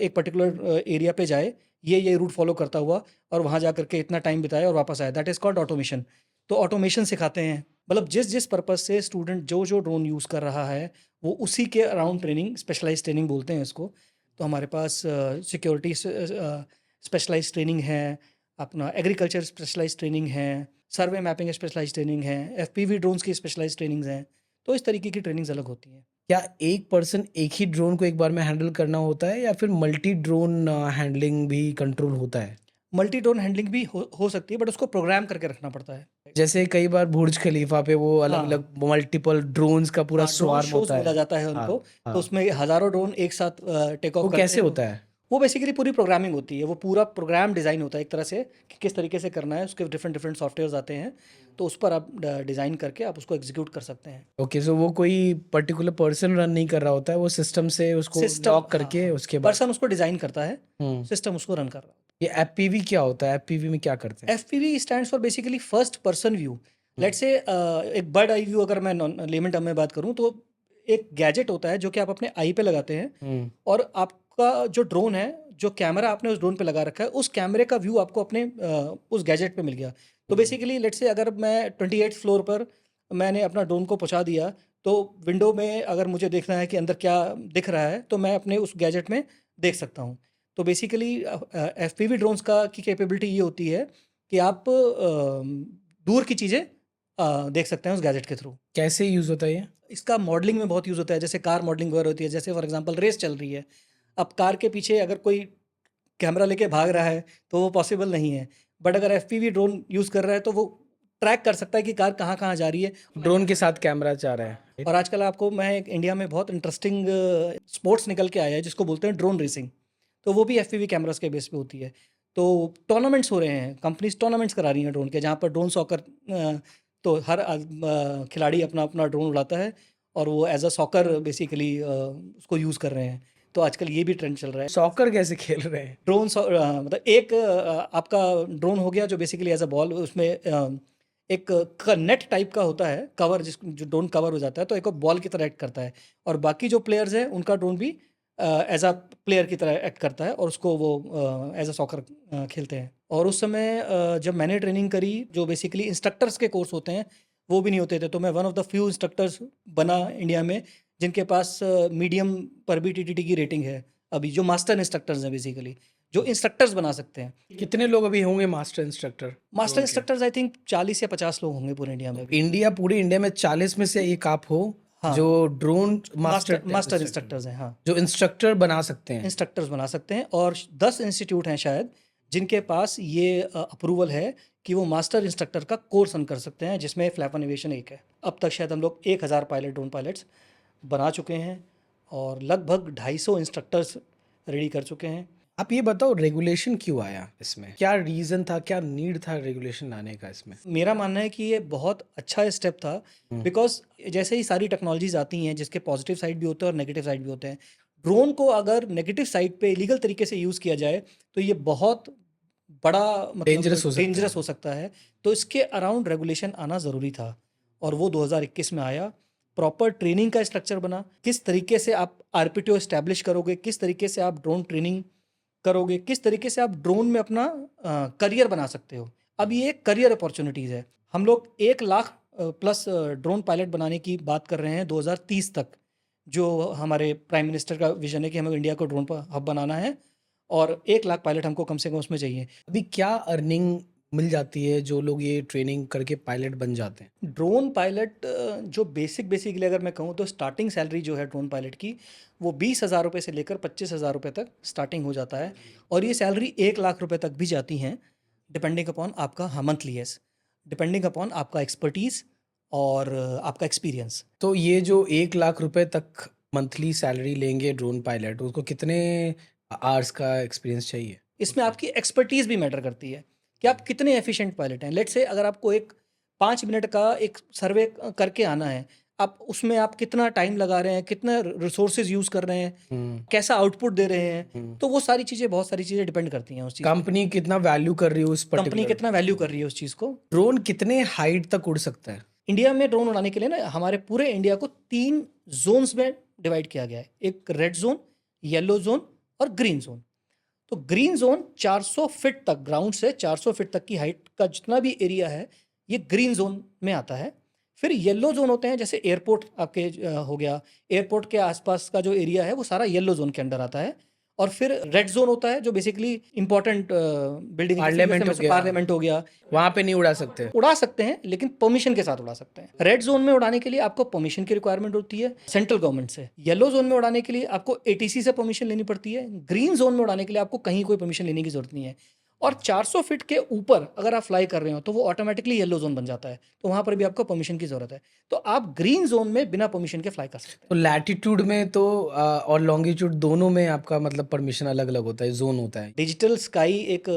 एक पर्टिकुलर एरिया पे जाए, ये रूट फॉलो करता हुआ और वहाँ जा करके इतना टाइम बिताए और वापस आए, दैट इज़ कॉल्ड ऑटोमेशन। तो ऑटोमेशन सिखाते हैं, मतलब जिस जिस पर्पज़ से स्टूडेंट जो जो ड्रोन यूज़ कर रहा है वो उसी के अराउंड ट्रेनिंग, स्पेशलाइज्ड ट्रेनिंग बोलते हैं इसको। तो हमारे पास सिक्योरिटी स्पेशलाइज्ड ट्रेनिंग है, अपना एग्रीकल्चर स्पेशलाइज्ड ट्रेनिंग है, सर्वे मैपिंग स्पेशलाइज्ड ट्रेनिंग है, FPV ड्रोन्स की स्पेशलाइज्ड ट्रेनिंग्स हैं। तो इस तरीके की ट्रेनिंग्स अलग होती हैं। क्या एक पर्सन एक ही ड्रोन को एक बार में हैंडल करना होता है या फिर मल्टी ड्रोन हैंडलिंग भी कंट्रोल होता है? मल्टी ड्रोन हैंडलिंग भी हो सकती है, बट उसको प्रोग्राम करके रखना पड़ता है। जैसे कई बार बुर्ज खलीफा पे वो अलग अलग मल्टीपल ड्रोन्स का पूरा ड्रोन स्वार्म शोज होता बोला है। जाता है हाँ, उनको। हाँ। तो उसमें हजारों ड्रोन एक साथ टेक ऑफ वो करते कैसे हैं। होता है? वो बेसिकली पूरी प्रोग्रामिंग होती है, वो पूरा प्रोग्राम डिज़ाइन होता है एक तरह से कि किस तरीके से करना है। उसके डिफरेंट डिफरेंट सॉफ्टवेयर्स आते हैं, तो उस पर आप डिज़ाइन करके आप उसको एग्जीक्यूट कर सकते हैं। ओके, सो वो कोई पर्टिकुलर पर्सन रन नहीं कर रहा होता है, वो सिस्टम से उसको लॉक करके उसके बाद पर्सन उसको डिज़ाइन करता है, हम्म सिस्टम उसको रन कर रहा है। ये एफपीवी क्या होता है? एफपीवी में क्या करते हैं? FPV stands for basically first person view. Let's say एक बर्ड आई व्यू अगर मैं लेमन टर्म में बात करूं तो एक गैजेट होता है जो कि आप अपने आई पे लगाते हैं और आपका जो ड्रोन है, जो कैमरा आपने उस ड्रोन पे लगा रखा है, उस कैमरे का व्यू आपको अपने उस गैजेट पे मिल गया। तो बेसिकली लेट्स से अगर मैं 28th फ्लोर पर मैंने अपना ड्रोन को पहुंचा दिया, तो विंडो में अगर मुझे देखना है कि अंदर क्या दिख रहा है तो मैं अपने उस गैजेट में देख सकता हूँ। तो बेसिकली एफपीवी ड्रोन्स का की कैपेबिलिटी ये होती है कि आप दूर की चीज़ें देख सकते हैं उस गैजेट के थ्रू। कैसे यूज होता है ये? इसका मॉडलिंग में बहुत यूज़ होता है, जैसे कार मॉडलिंग वगैरह होती है, जैसे फॉर एग्जांपल रेस चल रही है, अब कार के पीछे अगर कोई कैमरा लेके भाग रहा है तो वो पॉसिबल नहीं है, बट अगर एफपीवी ड्रोन यूज़ कर रहा है तो वो ट्रैक कर सकता है कि कार कहाँ कहाँ जा रही है। ड्रोन के साथ कैमरा जा रहा है। और आजकल आपको मैं एक इंडिया में बहुत इंटरेस्टिंग स्पोर्ट्स निकल के आया है जिसको बोलते हैं ड्रोन रेसिंग, तो वो भी एफपीवी कैमरास के बेस पे होती है। तो टूर्नामेंट्स हो रहे हैं, कंपनीज टूर्नामेंट्स करा रही हैं ड्रोन के, जहाँ पर ड्रोन सॉकर तो हर खिलाड़ी अपना अपना ड्रोन उड़ाता है और वो एज अ सॉकर बेसिकली उसको यूज़ कर रहे हैं। तो आजकल ये भी ट्रेंड चल रहा है। सॉकर कैसे खेल रहे हैं? ड्रोन मतलब एक आपका ड्रोन हो गया जो बेसिकली एज अ बॉल, उसमें एक नेट टाइप का होता है कवर, जो ड्रोन कवर हो जाता है तो एक बॉल की तरह एक्ट करता है, और बाकी जो प्लेयर्स हैं उनका ड्रोन भी एज अ प्लेयर की तरह एक्ट करता है और उसको वो एज अ सॉकर खेलते हैं। और उस समय जब मैंने ट्रेनिंग करी, जो बेसिकली इंस्ट्रक्टर्स के कोर्स होते हैं वो भी नहीं होते थे, तो मैं one of the few instructors बना इंडिया में जिनके पास मीडियम पर भी टीटीटी की रेटिंग है अभी, जो मास्टर इंस्ट्रक्टर्स हैं बेसिकली, जो इंस्ट्रक्टर्स बना सकते हैं। कितने लोग अभी होंगे master instructor? Master instructors I think 40 या 50 लोग होंगे पूरे इंडिया में अभी। पूरे इंडिया में 40 में से एक आप हो हाँ। जो ड्रोन मास्टर इंस्ट्रक्टर्स हैं, हाँ, जो इंस्ट्रक्टर बना सकते हैं। इंस्ट्रक्टर्स बना सकते हैं, और 10 इंस्टीट्यूट हैं शायद जिनके पास ये अप्रूवल है कि वो मास्टर इंस्ट्रक्टर का कोर्स रन कर सकते हैं, जिसमें फ्लैपन एविएशन एक है। अब तक शायद हम लोग 1000 पायलट, ड्रोन पायलट्स बना चुके हैं और लगभग 250 इंस्ट्रक्टर्स रेडी कर चुके हैं। आप ये बताओ, रेगुलेशन क्यों आया इसमें? क्या रीजन था, क्या नीड था रेगुलेशन लाने का इसमें? मेरा मानना है कि ये बहुत अच्छा स्टेप था, बिकॉज जैसे ही सारी टेक्नोलॉजीज आती हैं जिसके पॉजिटिव साइड भी होते हैं और नेगेटिव साइड भी होते हैं, ड्रोन को अगर नेगेटिव साइड पे इलीगल तरीके से यूज़ किया जाए तो ये बहुत बड़ा डेंजरस हो सकता है। तो इसके अराउंड रेगुलेशन आना ज़रूरी था, और वो 2021 में आया। प्रॉपर ट्रेनिंग का स्ट्रक्चर बना, किस तरीके से आप आरपीटीओ एस्टैब्लिश करोगे, किस तरीके से आप ड्रोन ट्रेनिंग करोगे, किस तरीके से आप ड्रोन में अपना करियर बना सकते हो। अब ये करियर अपॉर्चुनिटीज़ है। हम लोग 1 लाख प्लस ड्रोन पायलट बनाने की बात कर रहे हैं 2030 तक, जो हमारे प्राइम मिनिस्टर का विजन है कि हमें इंडिया को ड्रोन पर हब बनाना है, और 1 लाख पायलट हमको कम से कम उसमें चाहिए। अभी क्या अर्निंग मिल जाती है जो लोग ये ट्रेनिंग करके पायलट बन जाते हैं? ड्रोन पायलट जो बेसिकली अगर मैं कहूँ तो स्टार्टिंग सैलरी जो है ड्रोन पायलट की, वो 20,000 रुपये से लेकर 25,000 रुपये तक स्टार्टिंग हो जाता है, और ये सैलरी 1 लाख रुपये तक भी जाती हैं, डिपेंडिंग अपॉन आपका मंथली, यस, डिपेंडिंग अपॉन आपका एक्सपर्टीज़ और आपका एक्सपीरियंस। तो ये जो 1 लाख रुपए तक मंथली सैलरी लेंगे ड्रोन पायलट, उसको कितने आवर्स का एक्सपीरियंस चाहिए? इसमें आपकी एक्सपर्टीज़ भी मैटर करती है कि आप कितने एफिशिएंट पायलट हैं। लेट्स से अगर आपको एक 5 मिनट का एक सर्वे करके आना है, आप उसमें आप कितना टाइम लगा रहे हैं, कितना रिसोर्सेज यूज़ कर रहे हैं, कैसा आउटपुट दे रहे हैं, तो वो सारी चीज़ें, बहुत सारी चीज़ें डिपेंड करती हैं उस चीज़। कंपनी कितना वैल्यू कर रही है उस कंपनी पर्टिकुलर कितना वैल्यू कर रही है उस चीज़ को। ड्रोन कितने हाइट तक उड़ सकता है? इंडिया में ड्रोन उड़ाने के लिए ना, हमारे पूरे इंडिया को 3 जोन्स में डिवाइड किया गया है। एक रेड जोन, येलो जोन और ग्रीन जोन। तो ग्रीन जोन 400 फीट तक, ग्राउंड से 400 फीट तक की हाइट का जितना भी एरिया है, ये ग्रीन जोन में आता है। फिर येलो जोन होते हैं, जैसे एयरपोर्ट आपके हो गया, एयरपोर्ट के आसपास का जो एरिया है वो सारा येलो जोन के अंडर आता है। और फिर रेड जोन होता है जो बेसिकली इंपॉर्टेंट बिल्डिंग, पार्लियामेंट हो गया, वहां पे नहीं उड़ा सकते? उड़ा सकते हैं लेकिन परमिशन के साथ उड़ा सकते हैं। रेड जोन में उड़ाने के लिए आपको परमिशन की रिक्वायरमेंट होती है सेंट्रल गवर्नमेंट से। येलो जोन में उड़ाने के लिए आपको एटीसी से परमिशन लेनी पड़ती है। ग्रीन जोन में उड़ाने के लिए आपको कहीं कोई परमिशन लेने की जरूरत नहीं है। और 400 फीट के ऊपर अगर आप फ्लाई कर रहे हो तो वो ऑटोमेटिकली येलो जोन बन जाता है, तो वहां पर भी आपको परमिशन की जरूरत है। तो आप ग्रीन जोन में बिना परमिशन के फ्लाई कर सकते हैं। तो लैटिट्यूड में तो और लॉन्गिट्यूड दोनों में आपका मतलब परमिशन अलग अलग होता है, जोन होता है? डिजिटल स्काई एक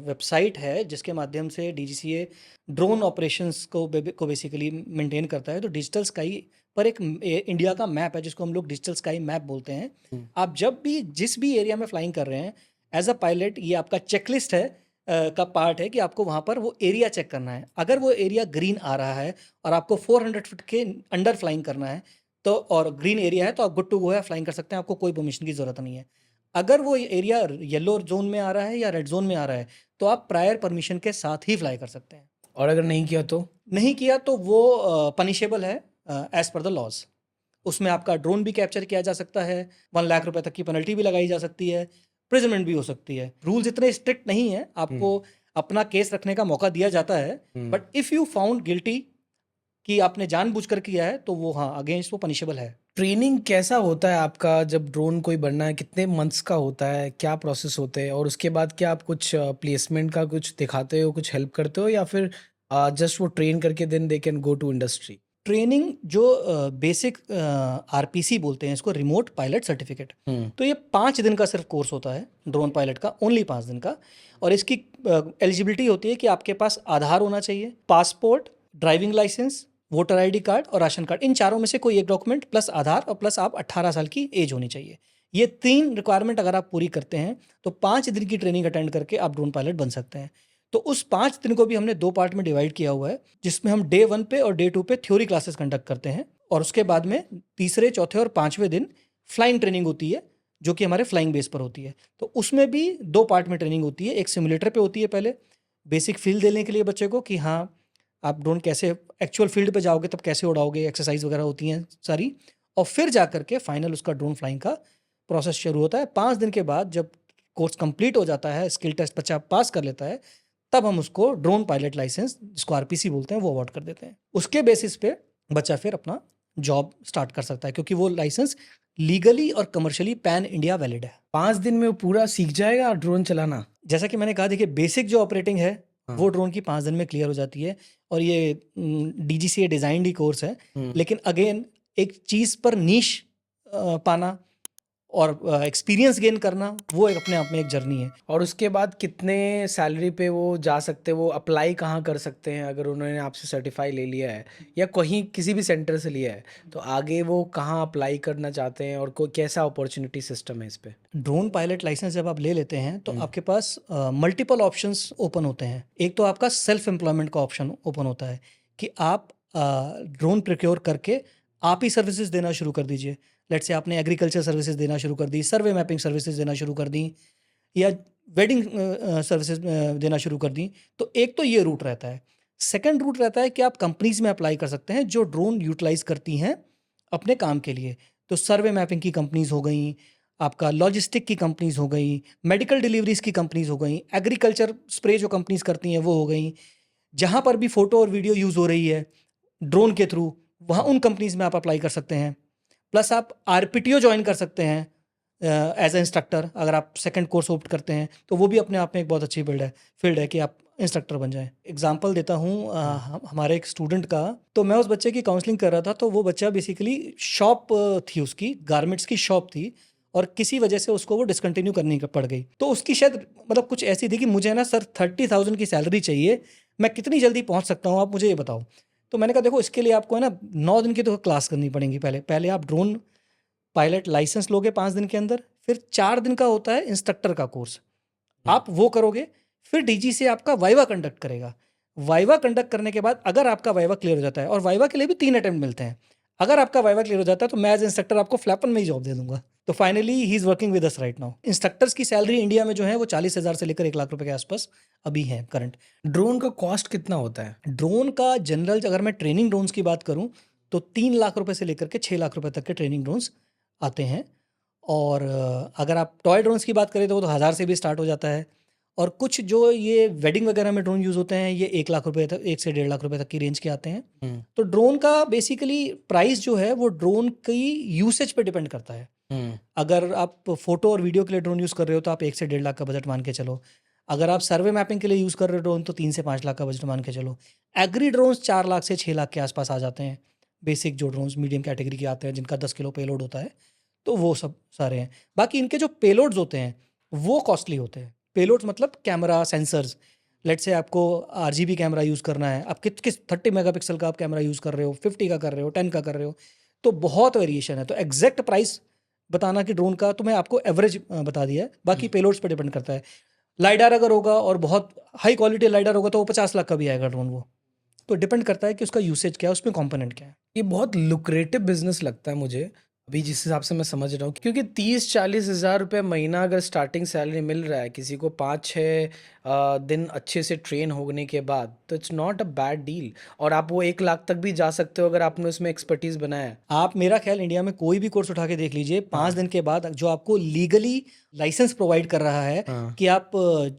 वेबसाइट है जिसके माध्यम से डीजीसीए ड्रोन ऑपरेशंस को बेसिकली मेंटेन करता है। तो डिजिटल स्काई पर एक इंडिया का मैप है जिसको हम लोग डिजिटल स्काई मैप बोलते हैं। आप जब भी जिस भी एरिया में फ्लाइंग कर रहे हैं, एज अ पायलट ये आपका चेकलिस्ट है का पार्ट है कि आपको वहाँ पर वो एरिया चेक करना है। अगर वो एरिया ग्रीन आ रहा है और आपको 400 फीट के अंडर फ्लाइंग करना है तो, और ग्रीन एरिया है, तो आप गुड टू गो है, फ्लाइंग कर सकते हैं, आपको कोई परमिशन की ज़रूरत नहीं है। अगर वो एरिया येलो जोन में आ रहा है या रेड जोन में आ रहा है तो आप प्रायर परमिशन के साथ ही फ्लाई कर सकते हैं। और अगर नहीं किया तो? नहीं किया तो वो पनिशेबल है एज पर द लॉज। उसमें आपका ड्रोन भी कैप्चर किया जा सकता है, 1 लाख रुपए तक की पेनल्टी भी लगाई जा सकती है, प्रिजनमेंट भी हो सकती है। रूल्स इतने स्ट्रिक्ट नहीं है, आपको अपना केस रखने का मौका दिया जाता है, but if you found guilty कि आपने जानबूझकर किया है तो वो हाँ अगेंस्ट वो पनिशेबल है। ट्रेनिंग कैसा होता है आपका जब ड्रोन कोई बनना है? कितने मंथ्स का होता है? क्या प्रोसेस होते हैं? और उसके बाद क्या आप कुछ प्लेसमेंट का कुछ दिखाते हो, कुछ हेल्प करते हो, या फिर जस्ट वो ट्रेन करके then they can go to industry? Training जो बेसिक आरपीसी बोलते हैं इसको, रिमोट पायलट सर्टिफिकेट, तो ये 5 दिन का सिर्फ कोर्स होता है ड्रोन पायलट का, ओनली 5 दिन का। और इसकी एलिजिबिलिटी होती है कि आपके पास आधार होना चाहिए, passport, driving licence, voter ID card और राशन कार्ड, इन चारों में से कोई एक डॉक्यूमेंट, प्लस आधार, और प्लस आप 18 साल की एज होनी चाहिए। ये 3 रिक्वायरमेंट अगर आप पूरी करते हैं तो 5 दिन की ट्रेनिंग अटेंड करके आप ड्रोन पायलट बन सकते हैं। तो उस 5 दिन को भी हमने 2 पार्ट में डिवाइड किया हुआ है, जिसमें हम डे 1 पे और डे 2 पे थ्योरी क्लासेस कंडक्ट करते हैं, और उसके बाद में तीसरे, चौथे और 5वें दिन फ्लाइंग ट्रेनिंग होती है, जो कि हमारे फ्लाइंग बेस पर होती है। तो उसमें भी 2 पार्ट में ट्रेनिंग होती है। एक सिमुलेटर पे होती है पहले, बेसिक फील देने के लिए बच्चे को कि हाँ आप ड्रोन कैसे एक्चुअल फील्ड पे जाओगे तब कैसे उड़ाओगे, एक्सरसाइज वगैरह होती हैं सारी, और फिर जा करके फाइनल उसका ड्रोन फ्लाइंग का प्रोसेस शुरू होता है। 5 दिन के बाद जब कोर्स कंप्लीट हो जाता है, स्किल टेस्ट बच्चा पास कर लेता है, तब हम उसको ड्रोन पायलट लाइसेंस, जिसको आरपीसी बोलते हैं, वो अवार्ड कर देते हैं। उसके बेसिस पे बच्चा फिर अपना जॉब स्टार्ट कर सकता है, क्योंकि वो लाइसेंस लीगली और कमर्शियली पैन इंडिया वैलिड है। 5 दिन में वो पूरा सीख जाएगा ड्रोन चलाना? जैसा कि मैंने कहा, देखिए बेसिक जो ऑपरेटिंग है वो ड्रोन की 5 दिन में क्लियर हो जाती है, और ये डीजीसीए डिजाइंड ही कोर्स है। लेकिन अगेन एक चीज़ पर नीश पाना और एक्सपीरियंस गेन करना, वो एक अपने आप में एक जर्नी है। और उसके बाद कितने सैलरी पे वो जा सकते हैं? वो अप्लाई कहाँ कर सकते हैं अगर उन्होंने आपसे सर्टिफाई ले लिया है या कहीं किसी भी सेंटर से लिया है, तो आगे वो कहाँ अप्लाई करना चाहते हैं और कोई कैसा अपॉर्चुनिटी सिस्टम है इस पे? ड्रोन पायलट लाइसेंस जब आप ले लेते हैं तो आपके पास मल्टीपल ऑप्शंस ओपन होते हैं। एक तो आपका सेल्फ एम्प्लॉयमेंट का ऑप्शन ओपन होता है कि आप ड्रोन प्रोक्योर करके आप ही सर्विसेज देना शुरू कर दीजिए। लेट्स से आपने एग्रीकल्चर सर्विसेज देना शुरू कर दी, सर्वे मैपिंग सर्विसेज देना शुरू कर दी, या वेडिंग सर्विसेज देना शुरू कर दी। तो एक तो ये रूट रहता है। सेकंड रूट रहता है कि आप कंपनीज में अप्लाई कर सकते हैं जो ड्रोन यूटिलाइज करती हैं अपने काम के लिए। तो सर्वे मैपिंग की कंपनीज हो गई, आपका लॉजिस्टिक की कंपनीज हो गई, मेडिकल डिलीवरीज की कंपनीज हो गई, एग्रीकल्चर स्प्रे जो कंपनीज करती हैं वो हो गई। जहाँ पर भी फोटो और वीडियो यूज़ हो रही है ड्रोन के थ्रू, वहाँ उन कंपनीज में आप अप्लाई कर सकते हैं। प्लस आप आरपीटीओ ज्वाइन कर सकते हैं एज ए इंस्ट्रक्टर। अगर आप सेकंड कोर्स ऑप्ट करते हैं तो वो भी अपने आप में एक बहुत अच्छी फील्ड है कि आप इंस्ट्रक्टर बन जाएं। एग्जांपल देता हूँ हमारे एक स्टूडेंट का। तो मैं उस बच्चे की काउंसलिंग कर रहा था, तो वो बच्चा बेसिकली शॉप थी उसकी, गारमेंट्स की शॉप थी, और किसी वजह से उसको वो डिसकंटिन्यू करनी पड़ गई। तो उसकी शायद मतलब कुछ ऐसी थी कि मुझे ना सर 30,000 की सैलरी चाहिए, मैं कितनी जल्दी पहुँच सकता हूँ, आप मुझे ये बताओ। तो मैंने कहा देखो इसके लिए आपको है ना 9 दिन की तो क्लास करनी पड़ेगी। पहले आप ड्रोन पायलट लाइसेंस लोगे 5 दिन के अंदर, फिर 4 दिन का होता है इंस्ट्रक्टर का कोर्स, आप वो करोगे, फिर डीजी से आपका वाइवा कंडक्ट करेगा। वाइवा कंडक्ट करने के बाद अगर आपका वाइवा क्लियर हो जाता है, और वाइवा के लिए भी 3 अटेम्प्ट मिलते हैं, अगर आपका वाइवा क्लियर हो जाता है तो मैं एज इंस्ट्रक्टर आपको फ्लैपन में ही जॉब दे दूंगा। तो finally he is working with us right now. Instructors की सैलरी इंडिया में जो है वो 40,000 से लेकर 1 लाख रुपए के आसपास अभी है करंट। ड्रोन का कॉस्ट कितना होता है? ड्रोन का जनरल अगर मैं ट्रेनिंग ड्रोन्स की बात करूं तो 3 लाख रुपए से लेकर के 6 लाख रुपए तक के ट्रेनिंग ड्रोन्स आते हैं। और अगर आप टॉय ड्रोन्स की बात करें तो वो तो 1000 से भी स्टार्ट हो जाता है। और कुछ जो ये वेडिंग वगैरह में ड्रोन यूज़ होते हैं, ये 1 लाख रुपए तक, 1 से 1.5 लाख रुपए तक की रेंज के आते हैं। तो ड्रोन का बेसिकली प्राइस जो है वो ड्रोन की यूसेज पे डिपेंड करता है। अगर आप फोटो और वीडियो के लिए ड्रोन यूज़ कर रहे हो तो आप 1 से 1.5 लाख का बजट मान के चलो। अगर आप सर्वे मैपिंग के लिए यूज़ कर रहे हो ड्रोन तो 3 से 5 लाख का बजट मान के चलो। एग्री ड्रोन्स 4 लाख से 6 लाख के आसपास आ जाते हैं। बेसिक जो ड्रोन्स मीडियम कैटेगरी के आते हैं, जिनका 10 किलो पेलोड होता है, तो वो सब सारे हैं। बाकी इनके जो पेलोड्स होते हैं वो कॉस्टली होते हैं। पेलोड्स मतलब कैमरा, सेंसर्स। लेट्स से आपको आरजीबी कैमरा यूज़ करना है, आप किस 30 मेगापिक्सल का आप कैमरा यूज़ कर रहे हो, 50 का कर रहे हो, 10 का कर रहे हो, तो बहुत वेरिएशन है। तो एग्जैक्ट प्राइस बताना कि ड्रोन का, तो मैं आपको एवरेज बता दिया है, बाकी पेलोड्स पर डिपेंड करता है। लाइडार अगर होगा और बहुत हाई क्वालिटी लाइडार होगा तो वो 50 लाख का भी आएगा ड्रोन वो। तो डिपेंड करता है कि उसका यूसेज क्या है, उसमें कंपोनेंट क्या है। ये बहुत लुक्रेटिव बिजनेस लगता है मुझे अभी जिस हिसाब से मैं समझ रहा हूँ, क्योंकि 30-40 हज़ार रुपये महीना अगर स्टार्टिंग सैलरी मिल रहा है किसी को 5-6 दिन अच्छे से ट्रेन होने के बाद, तो it's not a bad deal. और आप वो 1 लाख तक भी जा सकते हो अगर आपने उसमें एक्सपर्टीज बनाया है। आप मेरा ख्याल इंडिया में कोई भी कोर्स उठा के देख लीजिए, 5 दिन के बाद जो आपको लीगली लाइसेंस प्रोवाइड कर रहा है हाँ कि आप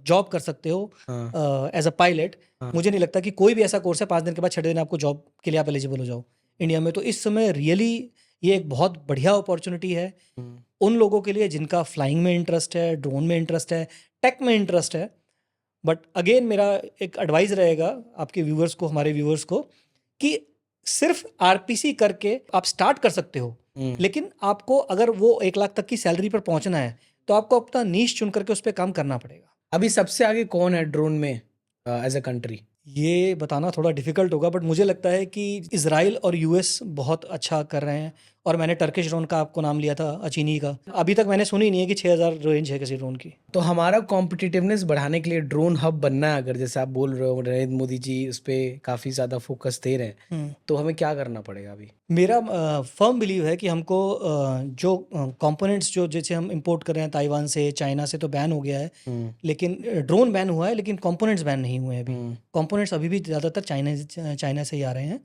जॉब कर सकते हो हाँ एज अ पायलट, हाँ। मुझे नहीं लगता कि कोई भी ऐसा कोर्स है 5 दिन के बाद 6 दिन आपको जॉब के लिए आप एलिजिबल हो जाओ इंडिया में। तो इस समय रियली ये एक बहुत बढ़िया अपॉर्चुनिटी है हम्म, उन लोगों के लिए जिनका फ्लाइंग में इंटरेस्ट है, ड्रोन में इंटरेस्ट है, टेक में इंटरेस्ट है। बट अगेन मेरा एक एडवाइस रहेगा आपके व्यूअर्स को, हमारे व्यूअर्स को, कि सिर्फ आरपीसी करके आप स्टार्ट कर सकते हो, हम्म। लेकिन आपको अगर वो 1 लाख तक की सैलरी पर पहुंचना है तो आपको अपना नीश चुन करके उस पर काम करना पड़ेगा। अभी सबसे आगे कौन है ड्रोन में एज अ कंट्री? ये बताना थोड़ा डिफिकल्ट होगा, बट मुझे लगता है कि इजराइल और यूएस बहुत अच्छा कर रहे हैं। और मैंने टर्किश ड्रोन का आपको नाम लिया था, अचीनी का, अभी तक मैंने सुनी नहीं है कि 6000 रेंज है किसी ड्रोन की। तो हमारा कॉम्पिटिटिवनेस बढ़ाने के लिए ड्रोन हब बनना है, अगर जैसे आप बोल रहे हो नरेंद्र मोदी जी उस पर काफ़ी ज़्यादा फोकस दे रहे हैं, तो हमें क्या करना पड़ेगा अभी? मेरा फर्म बिलीव है कि हमको जो कंपोनेंट्स जो जैसे हम इंपोर्ट कर रहे हैं ताइवान से, चाइना से, तो बैन हो गया है, लेकिन ड्रोन बैन हुआ है, लेकिन कंपोनेंट्स बैन नहीं हुए हैं अभी। कंपोनेंट्स अभी भी ज़्यादातर चाइना से ही आ रहे हैं।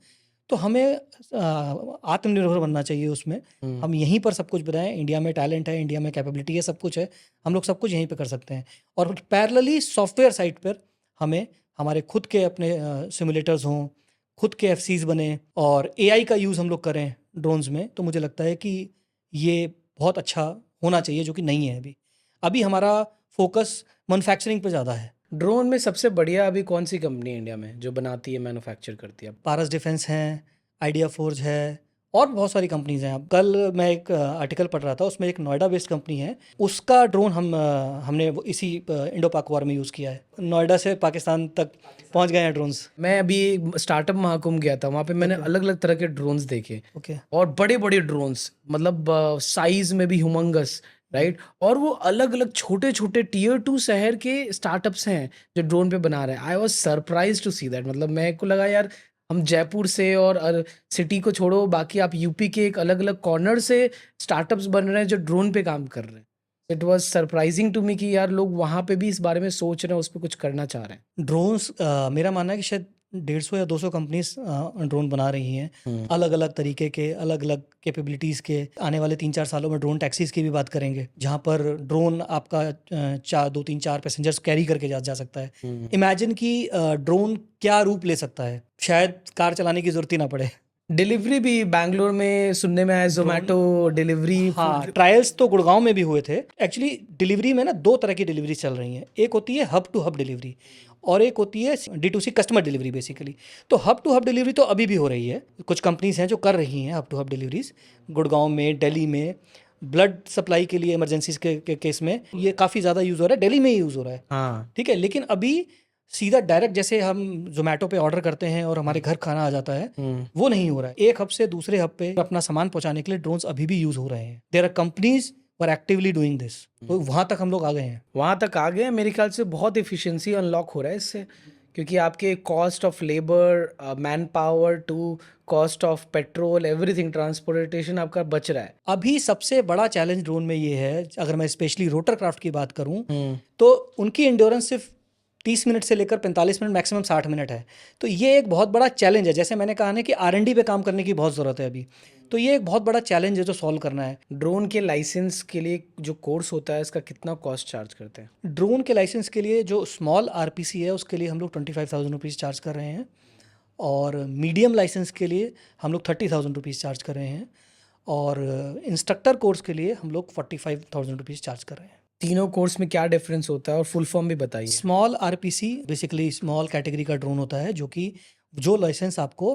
तो हमें आत्मनिर्भर बनना चाहिए उसमें। हम यहीं पर सब कुछ बनाएं, इंडिया में टैलेंट है, इंडिया में कैपेबिलिटी है, सब कुछ है, हम लोग सब कुछ यहीं पे कर सकते हैं। और पैरेलली सॉफ्टवेयर साइड पर हमें हमारे खुद के अपने सिमुलेटर्स हों, खुद के एफसीज बने और एआई का यूज़ हम लोग करें ड्रोन्स में, तो मुझे लगता है कि ये बहुत अच्छा होना चाहिए, जो कि नहीं है अभी। अभी हमारा फोकस मैन्युफैक्चरिंग पे ज़्यादा है। ड्रोन में सबसे बढ़िया अभी कौन सी कंपनी है इंडिया में जो बनाती है, मैन्युफैक्चर करती है? पारस डिफेंस हैं, आइडिया फोर्ज है, और बहुत सारी कंपनीज हैं। अब कल मैं एक आर्टिकल पढ़ रहा था, उसमें एक नोएडा बेस्ड कंपनी है, उसका ड्रोन हमने इसी इंडो पाक वॉर में यूज़ किया है। नोएडा से पाकिस्तान तक पहुंच गए हैं ड्रोन्स। मैं अभी स्टार्टअप महाकुंभ गया था, वहाँ पे मैंने अलग अलग तरह के ड्रोन्स देखे, ओके। और बड़े बड़े ड्रोन्स, मतलब साइज में भी ह्यूमंगस, राइट। और वो अलग अलग छोटे छोटे टियर 2 शहर के स्टार्टअप्स हैं जो ड्रोन पे बना रहे हैं। I was surprise to see that. मतलब मेरे को लगा यार, हम जयपुर से और सिटी को छोड़ो, बाकी आप यूपी के एक अलग अलग कॉर्नर से स्टार्टअप्स बन रहे हैं जो ड्रोन पे काम कर रहे हैं। It was surprising to me कि यार लोग वहाँ पे भी इस बारे में सोच रहे हैं, उस पर कुछ करना चाह रहे हैं। ड्रोन्स मेरा मानना है कि शायद 150 या 200 कंपनीज ड्रोन बना रही हैं, अलग अलग तरीके के, अलग अलग कैपेबिलिटीज़ के। आने वाले 3-4 सालों में ड्रोन टैक्सीज की भी बात करेंगे, जहाँ पर ड्रोन आपका 2-3-4 पैसेंजर्स कैरी करके जा सकता है। इमेजिन कि ड्रोन क्या रूप ले सकता है, शायद कार चलाने की ज़रूरत ही ना पड़े। डिलीवरी भी बैंगलोर में सुनने में आया, जोमेटो डिलीवरी। हाँ, ट्रायल्स तो गुड़गांव में भी हुए थे। एक्चुअली डिलीवरी में ना 2 तरह की डिलीवरी चल रही हैं, एक होती है हब टू हब डिलीवरी और एक होती है D2C कस्टमर डिलीवरी बेसिकली। तो हब टू हब डिलीवरी तो अभी भी हो रही है, कुछ कंपनीज हैं जो कर रही हैं hub to hub deliveries. Gurgaon में, दिल्ली में ब्लड सप्लाई के लिए इमरजेंसीज के केस में ये काफ़ी ज़्यादा यूज़ हो रहा है, दिल्ली में ही यूज़ हो रहा है। हाँ, ठीक है, लेकिन अभी सीधा डायरेक्ट जैसे हम जोमेटो पे ऑर्डर करते हैं और हमारे घर खाना आ जाता है, वो नहीं हो रहा है। एक हब से दूसरे हब पे अपना सामान पहुंचाने के लिए ड्रोन्स अभी भी यूज हो रहे हैं। There are companies were actively doing this. तो वहां तक हम लोग आ गए हैं। वहाँ तक आ गए हैं। मेरे ख्याल से बहुत एफिशिएंसी अनलॉक हो रहा है इससे, क्योंकि आपके cost of labour, manpower to cost of petrol, everything, transportation आपका बच रहा है। अभी सबसे बड़ा चैलेंज ड्रोन में ये है, अगर मैं स्पेशली रोटर क्राफ्ट की बात करूं, तो उनकी एंड्योरेंस सिर्फ 30 मिनट से लेकर 45 मिनट, मैक्सिमम 60 मिनट है। तो ये एक बहुत बड़ा चैलेंज है। जैसे मैंने कहा ना कि R&D पे काम करने की बहुत ज़रूरत है अभी, तो ये एक बहुत बड़ा चैलेंज है जो सॉल्व करना है। ड्रोन के लाइसेंस के लिए जो कोर्स होता है, इसका कितना कॉस्ट चार्ज करते हैं? ड्रोन के लाइसेंस के लिए जो स्मॉल RPC है उसके लिए हम लोग 25,000 रुपीज़ चार्ज कर रहे हैं, और मीडियम लाइसेंस के लिए हम लोग 30,000 रुपीज़ चार्ज कर रहे हैं, और इंस्ट्रक्टर कोर्स के लिए हम लोग 45,000 रुपीज़ चार्ज कर रहे हैं। तीनों कोर्स में क्या डिफरेंस होता है और फुल फॉर्म भी बताइए। Small RPC basically small category का ड्रोन होता है, जो कि जो लाइसेंस आपको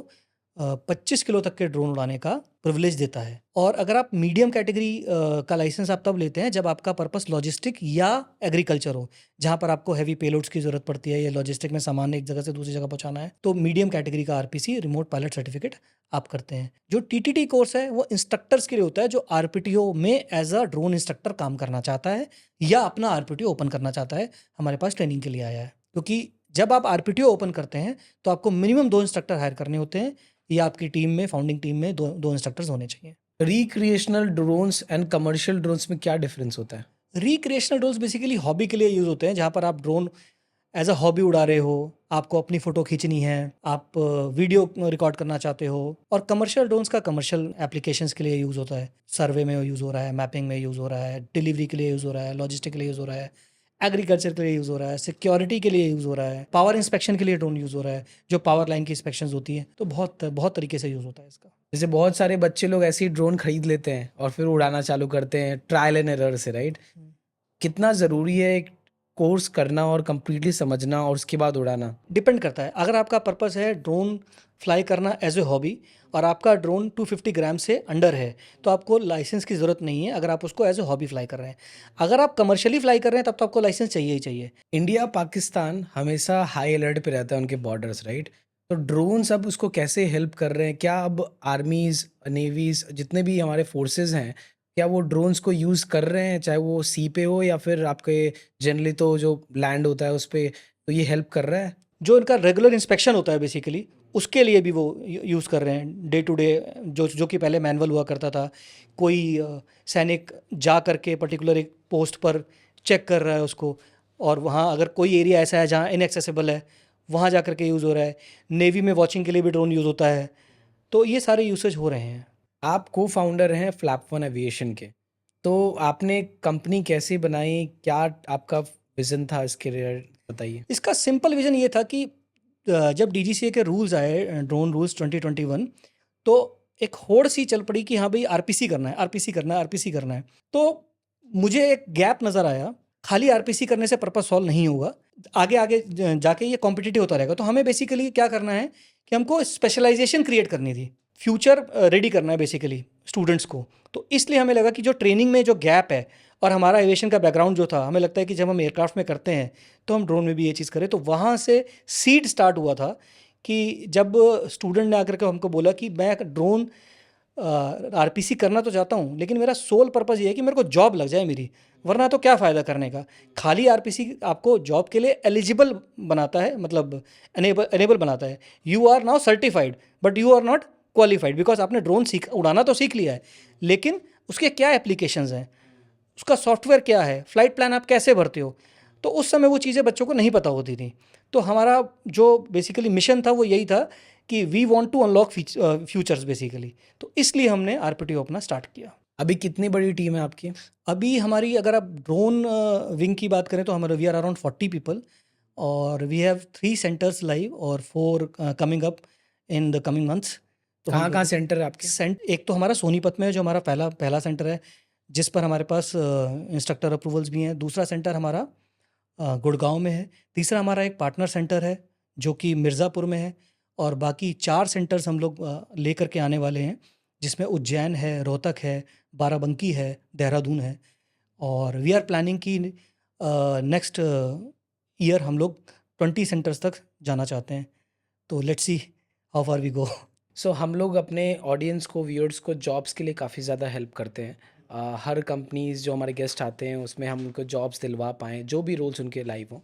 25 किलो तक के ड्रोन उड़ाने का प्रिविलेज देता है। और अगर आप मीडियम कैटेगरी का लाइसेंस आप तब लेते हैं जब आपका पर्पस लॉजिस्टिक या एग्रीकल्चर हो, जहाँ पर आपको हैवी पेलोड्स की ज़रूरत पड़ती है या लॉजिस्टिक में सामान एक जगह से दूसरी जगह पहुँचाना है, तो मीडियम कैटेगरी का आरपीसी रिमोट पायलट सर्टिफिकेट आप करते हैं। जो टीटीटी कोर्स है वो इंस्ट्रक्टर्स के लिए होता है जो आरपीटीओ में एज अ ड्रोन इंस्ट्रक्टर काम करना चाहता है या अपना आरपीटीओ ओपन करना चाहता है, हमारे पास ट्रेनिंग के लिए आया है। क्योंकि जब आप आरपीटीओ ओपन करते हैं तो आपको मिनिमम 2 इंस्ट्रक्टर हायर करने होते हैं या आपकी टीम में, फाउंडिंग टीम में 2 इंस्ट्रक्टर्स होने चाहिए। Recreational drones and commercial drones में क्या डिफरेंस होता है? रिक्रिएशनल ड्रोन्स बेसिकली हॉबी के लिए यूज़ होते हैं, जहाँ पर आप ड्रोन एज अ हॉबी उड़ा रहे हो, आपको अपनी फ़ोटो खींचनी है, आप वीडियो रिकॉर्ड करना चाहते हो। और कमर्शियल ड्रोन्स का कमर्शियल एप्लीकेशंस के लिए यूज़ होता है, सर्वे में यूज़ हो रहा है, मैपिंग में यूज़ हो रहा है, डिलीवरी के लिए यूज़ हो रहा है, लॉजिस्टिक के लिए यूज़ हो रहा है, एग्रीकल्चर के लिए यूज़ हो रहा है, सिक्योरिटी के लिए यूज़ हो रहा है, पावर इंस्पेक्शन के लिए ड्रोन यूज़ हो रहा है, जो पावर लाइन की इंस्पेक्शंस होती है। तो बहुत बहुत तरीके से यूज़ होता है इसका। जैसे बहुत सारे बच्चे लोग ऐसे ही ड्रोन खरीद लेते हैं और फिर उड़ाना चालू करते हैं ट्रायल एंड एरर से, राइट? कितना ज़रूरी है एक कोर्स करना और कंप्लीटली समझना और उसके बाद उड़ाना? डिपेंड करता है। अगर आपका पर्पस है ड्रोन फ्लाई करना एज ए हॉबी और आपका ड्रोन 250 ग्राम से अंडर है, तो आपको लाइसेंस की ज़रूरत नहीं है अगर आप उसको एज ए हॉबी फ्लाई कर रहे हैं। अगर आप कमर्शियली फ्लाई कर रहे हैं तब तो आपको लाइसेंस चाहिए ही चाहिए। इंडिया पाकिस्तान हमेशा हाई अलर्ट पे रहता है, उनके बॉर्डर्स, राइट? तो ड्रोन्स अब उसको कैसे हेल्प कर रहे हैं? क्या अब आर्मीज, नेवीज, जितने भी हमारे फोर्सेस हैं, क्या वो ड्रोन्स को यूज़ कर रहे हैं, चाहे वो सी पे हो या फिर आपके जनरली तो जो लैंड होता है उस पे, तो ये हेल्प कर रहा है? जो इनका रेगुलर इंस्पेक्शन होता है बेसिकली, उसके लिए भी वो यूज़ कर रहे हैं डे टू डे। जो कि पहले मैनुअल हुआ करता था, कोई सैनिक जा करके पर्टिकुलर एक पोस्ट पर चेक कर रहा है उसको, और वहाँ अगर कोई एरिया ऐसा है जहाँ इनएक्सेसिबल है, वहाँ जा करके यूज़ हो रहा है। नेवी में वॉचिंग के लिए भी ड्रोन यूज़ होता है। तो ये सारे यूसेज हो रहे हैं। आप को फाउंडर हैं फ्लैप वन एविएशन के, तो आपने कंपनी कैसे बनाई? क्या आपका विजन था इसके लिए, बताइए। इसका सिंपल विजन ये था कि जब डीजीसीए के रूल्स आए, ड्रोन रूल्स 2021, तो एक होड़ सी चल पड़ी कि हाँ भाई आरपीसी करना है, आरपीसी करना है, आरपीसी करना है। तो मुझे एक गैप नज़र आया, खाली आरपीसी करने से पर्पस सॉल्व नहीं होगा, आगे आगे जाके ये कॉम्पिटिटिव होता रहेगा। तो हमें बेसिकली क्या करना है कि हमको स्पेशलाइजेशन क्रिएट करनी थी, फ्यूचर रेडी करना है बेसिकली स्टूडेंट्स को। तो इसलिए हमें लगा कि जो ट्रेनिंग में जो गैप है, और हमारा एविएशन का बैकग्राउंड जो था, हमें लगता है कि जब हम एयरक्राफ्ट में करते हैं तो हम ड्रोन में भी ये चीज़ करें। तो वहाँ से सीड स्टार्ट हुआ था कि जब स्टूडेंट ने आकर के हमको बोला कि मैं ड्रोन आरपीसी करना तो चाहता हूँ, लेकिन मेरा सोल पर्पज़ ये है कि मेरे को जॉब लग जाए मेरी, वरना तो क्या फ़ायदा करने का। खाली आरपीसी आपको जॉब के लिए एलिजिबल बनाता है, मतलब एनेबल बनाता है। You are now certified but you are not qualified, because आपने ड्रोन उड़ाना तो सीख लिया है, लेकिन उसके क्या एप्लीकेशंस हैं, उसका सॉफ्टवेयर क्या है, फ़्लाइट प्लान आप कैसे भरते हो। तो उस समय वो चीज़ें बच्चों को नहीं पता होती थी। तो हमारा जो बेसिकली मिशन था वो यही था कि we want to unlock futures basically. तो इसलिए हमने आरपीटीओ अपना स्टार्ट किया। अभी कितनी बड़ी टीम है आपकी? अभी हमारी, अगर आप ड्रोन विंग की बात करें तो हमारे वी आर अराउंड 40 पीपल, और वी हैव 3 सेंटर्स लाइव और 4 coming up in the coming months. तो कहाँ कहाँ सेंटर है आपके? एक तो हमारा सोनीपत में है, जो हमारा पहला सेंटर है, जिस पर हमारे पास इंस्ट्रक्टर अप्रूवल्स भी हैं। दूसरा सेंटर हमारा गुड़गांव में है। तीसरा हमारा एक पार्टनर सेंटर है जो कि मिर्ज़ापुर में है, और बाकी 4 सेंटर्स हम लोग लेकर के आने वाले हैं, जिसमें उज्जैन है, रोहतक है, बाराबंकी है, देहरादून है। और वी आर प्लानिंग कि नेक्स्ट ईयर हम लोग 20 सेंटर्स तक जाना चाहते हैं। तो let's see how far we go. So हम लोग अपने ऑडियंस को, व्यूअर्स को जॉब्स के लिए काफ़ी ज़्यादा हेल्प करते हैं। हर कंपनीज जो हमारे गेस्ट आते हैं उसमें हम उनको जॉब्स दिलवा पाएँ, जो भी रोल्स उनके लाइव हों।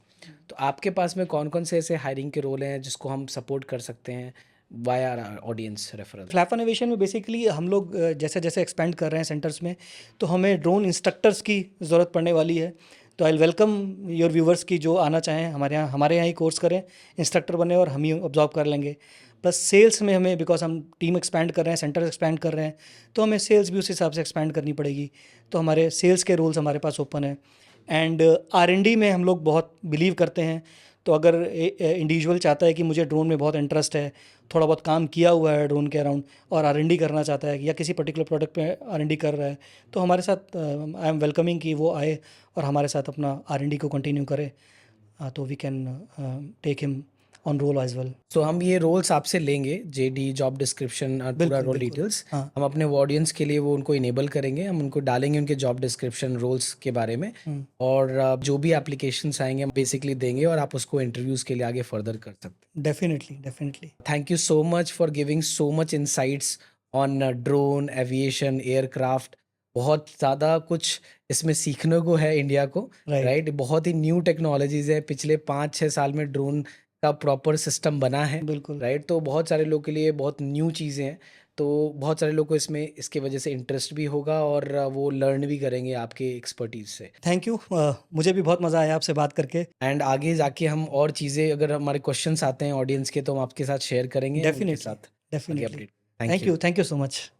तो आपके पास में कौन कौन से ऐसे हायरिंग के रोल हैं जिसको हम सपोर्ट कर सकते हैं via audience referral? Flap one aviation में बेसिकली हम लोग जैसे जैसे एक्सपेंड कर रहे हैं सेंटर्स में, तो हमें ड्रोन इंस्ट्रक्टर्स की ज़रूरत पड़ने वाली है। तो आई वेलकम योर व्यूवर्स की जो आना चाहें हमारे यहाँ ही कोर्स करें, इंस्ट्रक्टर बने, और हम ही ऑब्जॉर्व कर लेंगे। प्लस सेल्स में हमें, बिकॉज हम टीम एक्सपैंड कर रहे हैं, सेंटर एक्सपैंड कर रहे हैं, तो हमें सेल्स भी उस हिसाब से एक्सपैंड करनी पड़ेगी। तो हमारे सेल्स के रोल्स हमारे पास ओपन है। एंड R&D में हम लोग बहुत बिलीव करते हैं। तो अगर इंडिविजुअल चाहता है कि मुझे ड्रोन में बहुत इंटरेस्ट है, थोड़ा बहुत काम किया हुआ है ड्रोन के अराउंड, और R&D करना चाहता है या किसी पर्टिकुलर प्रोडक्ट पे R&D कर रहा है, तो हमारे साथ आई एम वेलकमिंग कि वो आए और हमारे साथ अपना R&D को कंटिन्यू करे। तो we can take him on role as well. So हम ये रोल्स आपसे लेंगे, जेडी, जॉब डिस्क्रिप्शन और पूरा बिल्कुल रोल बिल्कुल। डिटेल्स। हाँ। हम अपने ऑडियंस के लिए वो उनको इनेबल करेंगे, हम उनको डालेंगे उनके जॉब डिस्क्रिप्शन रोल्स के बारे में। और जो भी एप्लीकेशंस आएंगे हम बेसिकली देंगे और आप उसको इंटरव्यूज़ के लिए आगे फर्दर कर सकते हैं। Definitely definitely. Thank you so much for giving so much insights on drone, aviation, aircraft. बहुत ज़्यादा कुछ इसमें सीखने को है इंडिया को, राइट। राइट? बहुत ही न्यू टेक्नोलॉजीज़ है, पिछले 5-6 साल में ड्रोन का प्रॉपर सिस्टम बना है, बिल्कुल। राइट? तो बहुत सारे लोग के लिए बहुत न्यू चीज़ें हैं, तो बहुत सारे लोग को इसमें इसके वजह से इंटरेस्ट भी होगा और वो लर्न भी करेंगे आपके एक्सपर्टीज से। Thank you. मुझे भी बहुत मज़ा आया आपसे बात करके। एंड आगे जाके हम और चीज़ें, अगर हमारे क्वेश्चंस आते हैं ऑडियंस के, तो हम आपके साथ शेयर करेंगे उनके डेफिनेटली साथ आगे definitely. Update. Thank you. Thank you so much.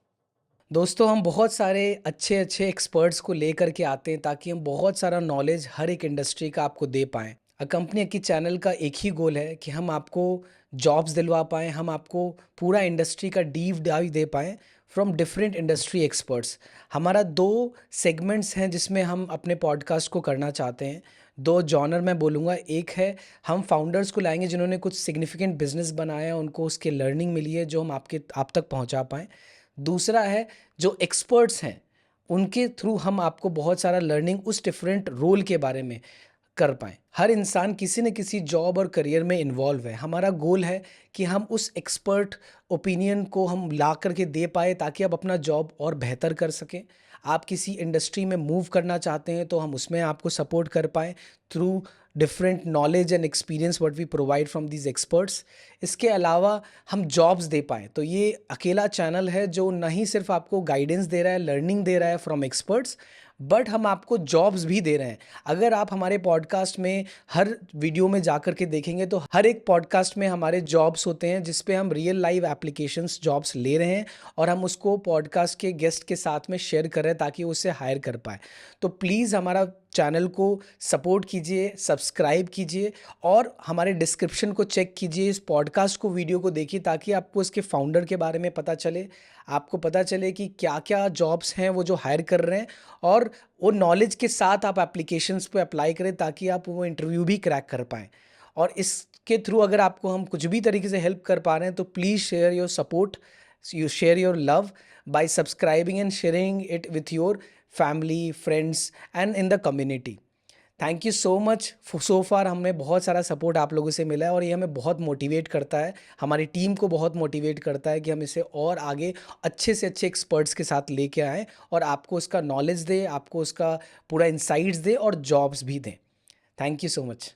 दोस्तों, हम बहुत सारे अच्छे अच्छे एक्सपर्ट्स को लेकर के आते हैं ताकि हम बहुत सारा नॉलेज हर एक इंडस्ट्री का आपको दे पाएँ। कंपनी की चैनल का एक ही गोल है कि हम आपको जॉब्स दिलवा पाएँ, हम आपको पूरा इंडस्ट्री का डीप डाइव दे पाएँ फ्रॉम डिफरेंट इंडस्ट्री एक्सपर्ट्स। हमारा 2 सेगमेंट्स हैं जिसमें हम अपने पॉडकास्ट को करना चाहते हैं। 2 जॉनर मैं बोलूँगा, एक है हम फाउंडर्स को लाएँगे जिन्होंने कुछ सिग्निफिकेंट बिज़नेस बनाया है, उनको उसके लर्निंग मिली है जो हम आप तक पहुँचा पाएँ। दूसरा है जो एक्सपर्ट्स हैं, उनके थ्रू हम आपको बहुत सारा लर्निंग उस डिफरेंट रोल के बारे में कर पाएँ। हर इंसान किसी न किसी जॉब और करियर में इन्वॉल्व है। हमारा गोल है कि हम उस एक्सपर्ट ओपिनियन को हम ला कर के दे पाएँ ताकि आप अपना जॉब और बेहतर कर सकें। आप किसी इंडस्ट्री में मूव करना चाहते हैं तो हम उसमें आपको सपोर्ट कर पाएँ through different knowledge and experience what we provide from these experts. इसके अलावा हम जॉब्स दे पाएँ, तो ये अकेला चैनल है जो न ही सिर्फ आपको गाइडेंस दे रहा है, लर्निंग दे रहा है फ्रॉम एक्सपर्ट्स, बट हम आपको जॉब्स भी दे रहे हैं। अगर आप हमारे पॉडकास्ट में हर वीडियो में जाकर के देखेंगे तो हर एक पॉडकास्ट में हमारे जॉब्स होते हैं जिस पे हम रियल लाइव एप्लीकेशंस जॉब्स ले रहे हैं और हम उसको पॉडकास्ट के गेस्ट के साथ में शेयर कर रहे हैं ताकि वो उसे हायर कर पाए। तो प्लीज़ हमारा चैनल को सपोर्ट कीजिए, सब्सक्राइब कीजिए और हमारे डिस्क्रिप्शन को चेक कीजिए, इस पॉडकास्ट को, वीडियो को देखिए ताकि आपको इसके फाउंडर के बारे में पता चले, आपको पता चले कि क्या-क्या जॉब्स हैं वो जो हायर कर रहे हैं और वो नॉलेज के साथ आप एप्लीकेशंस पे अप्लाई करें ताकि आप वो इंटरव्यू भी क्रैक कर पाएँ। और इसके थ्रू अगर आपको हम कुछ भी तरीके से हेल्प कर पा रहे हैं तो please share your support, you share your love by subscribing and sharing it with your family, friends and in the community. Thank you so much. So far हमें बहुत सारा सपोर्ट आप लोगों से मिला है और ये हमें बहुत मोटिवेट करता है, हमारी टीम को बहुत मोटिवेट करता है कि हम इसे और आगे अच्छे से अच्छे एक्सपर्ट्स के साथ लेके आएँ और आपको उसका नॉलेज दें, आपको उसका पूरा इंसाइट्स दें और जॉब्स भी दें। Thank you so much.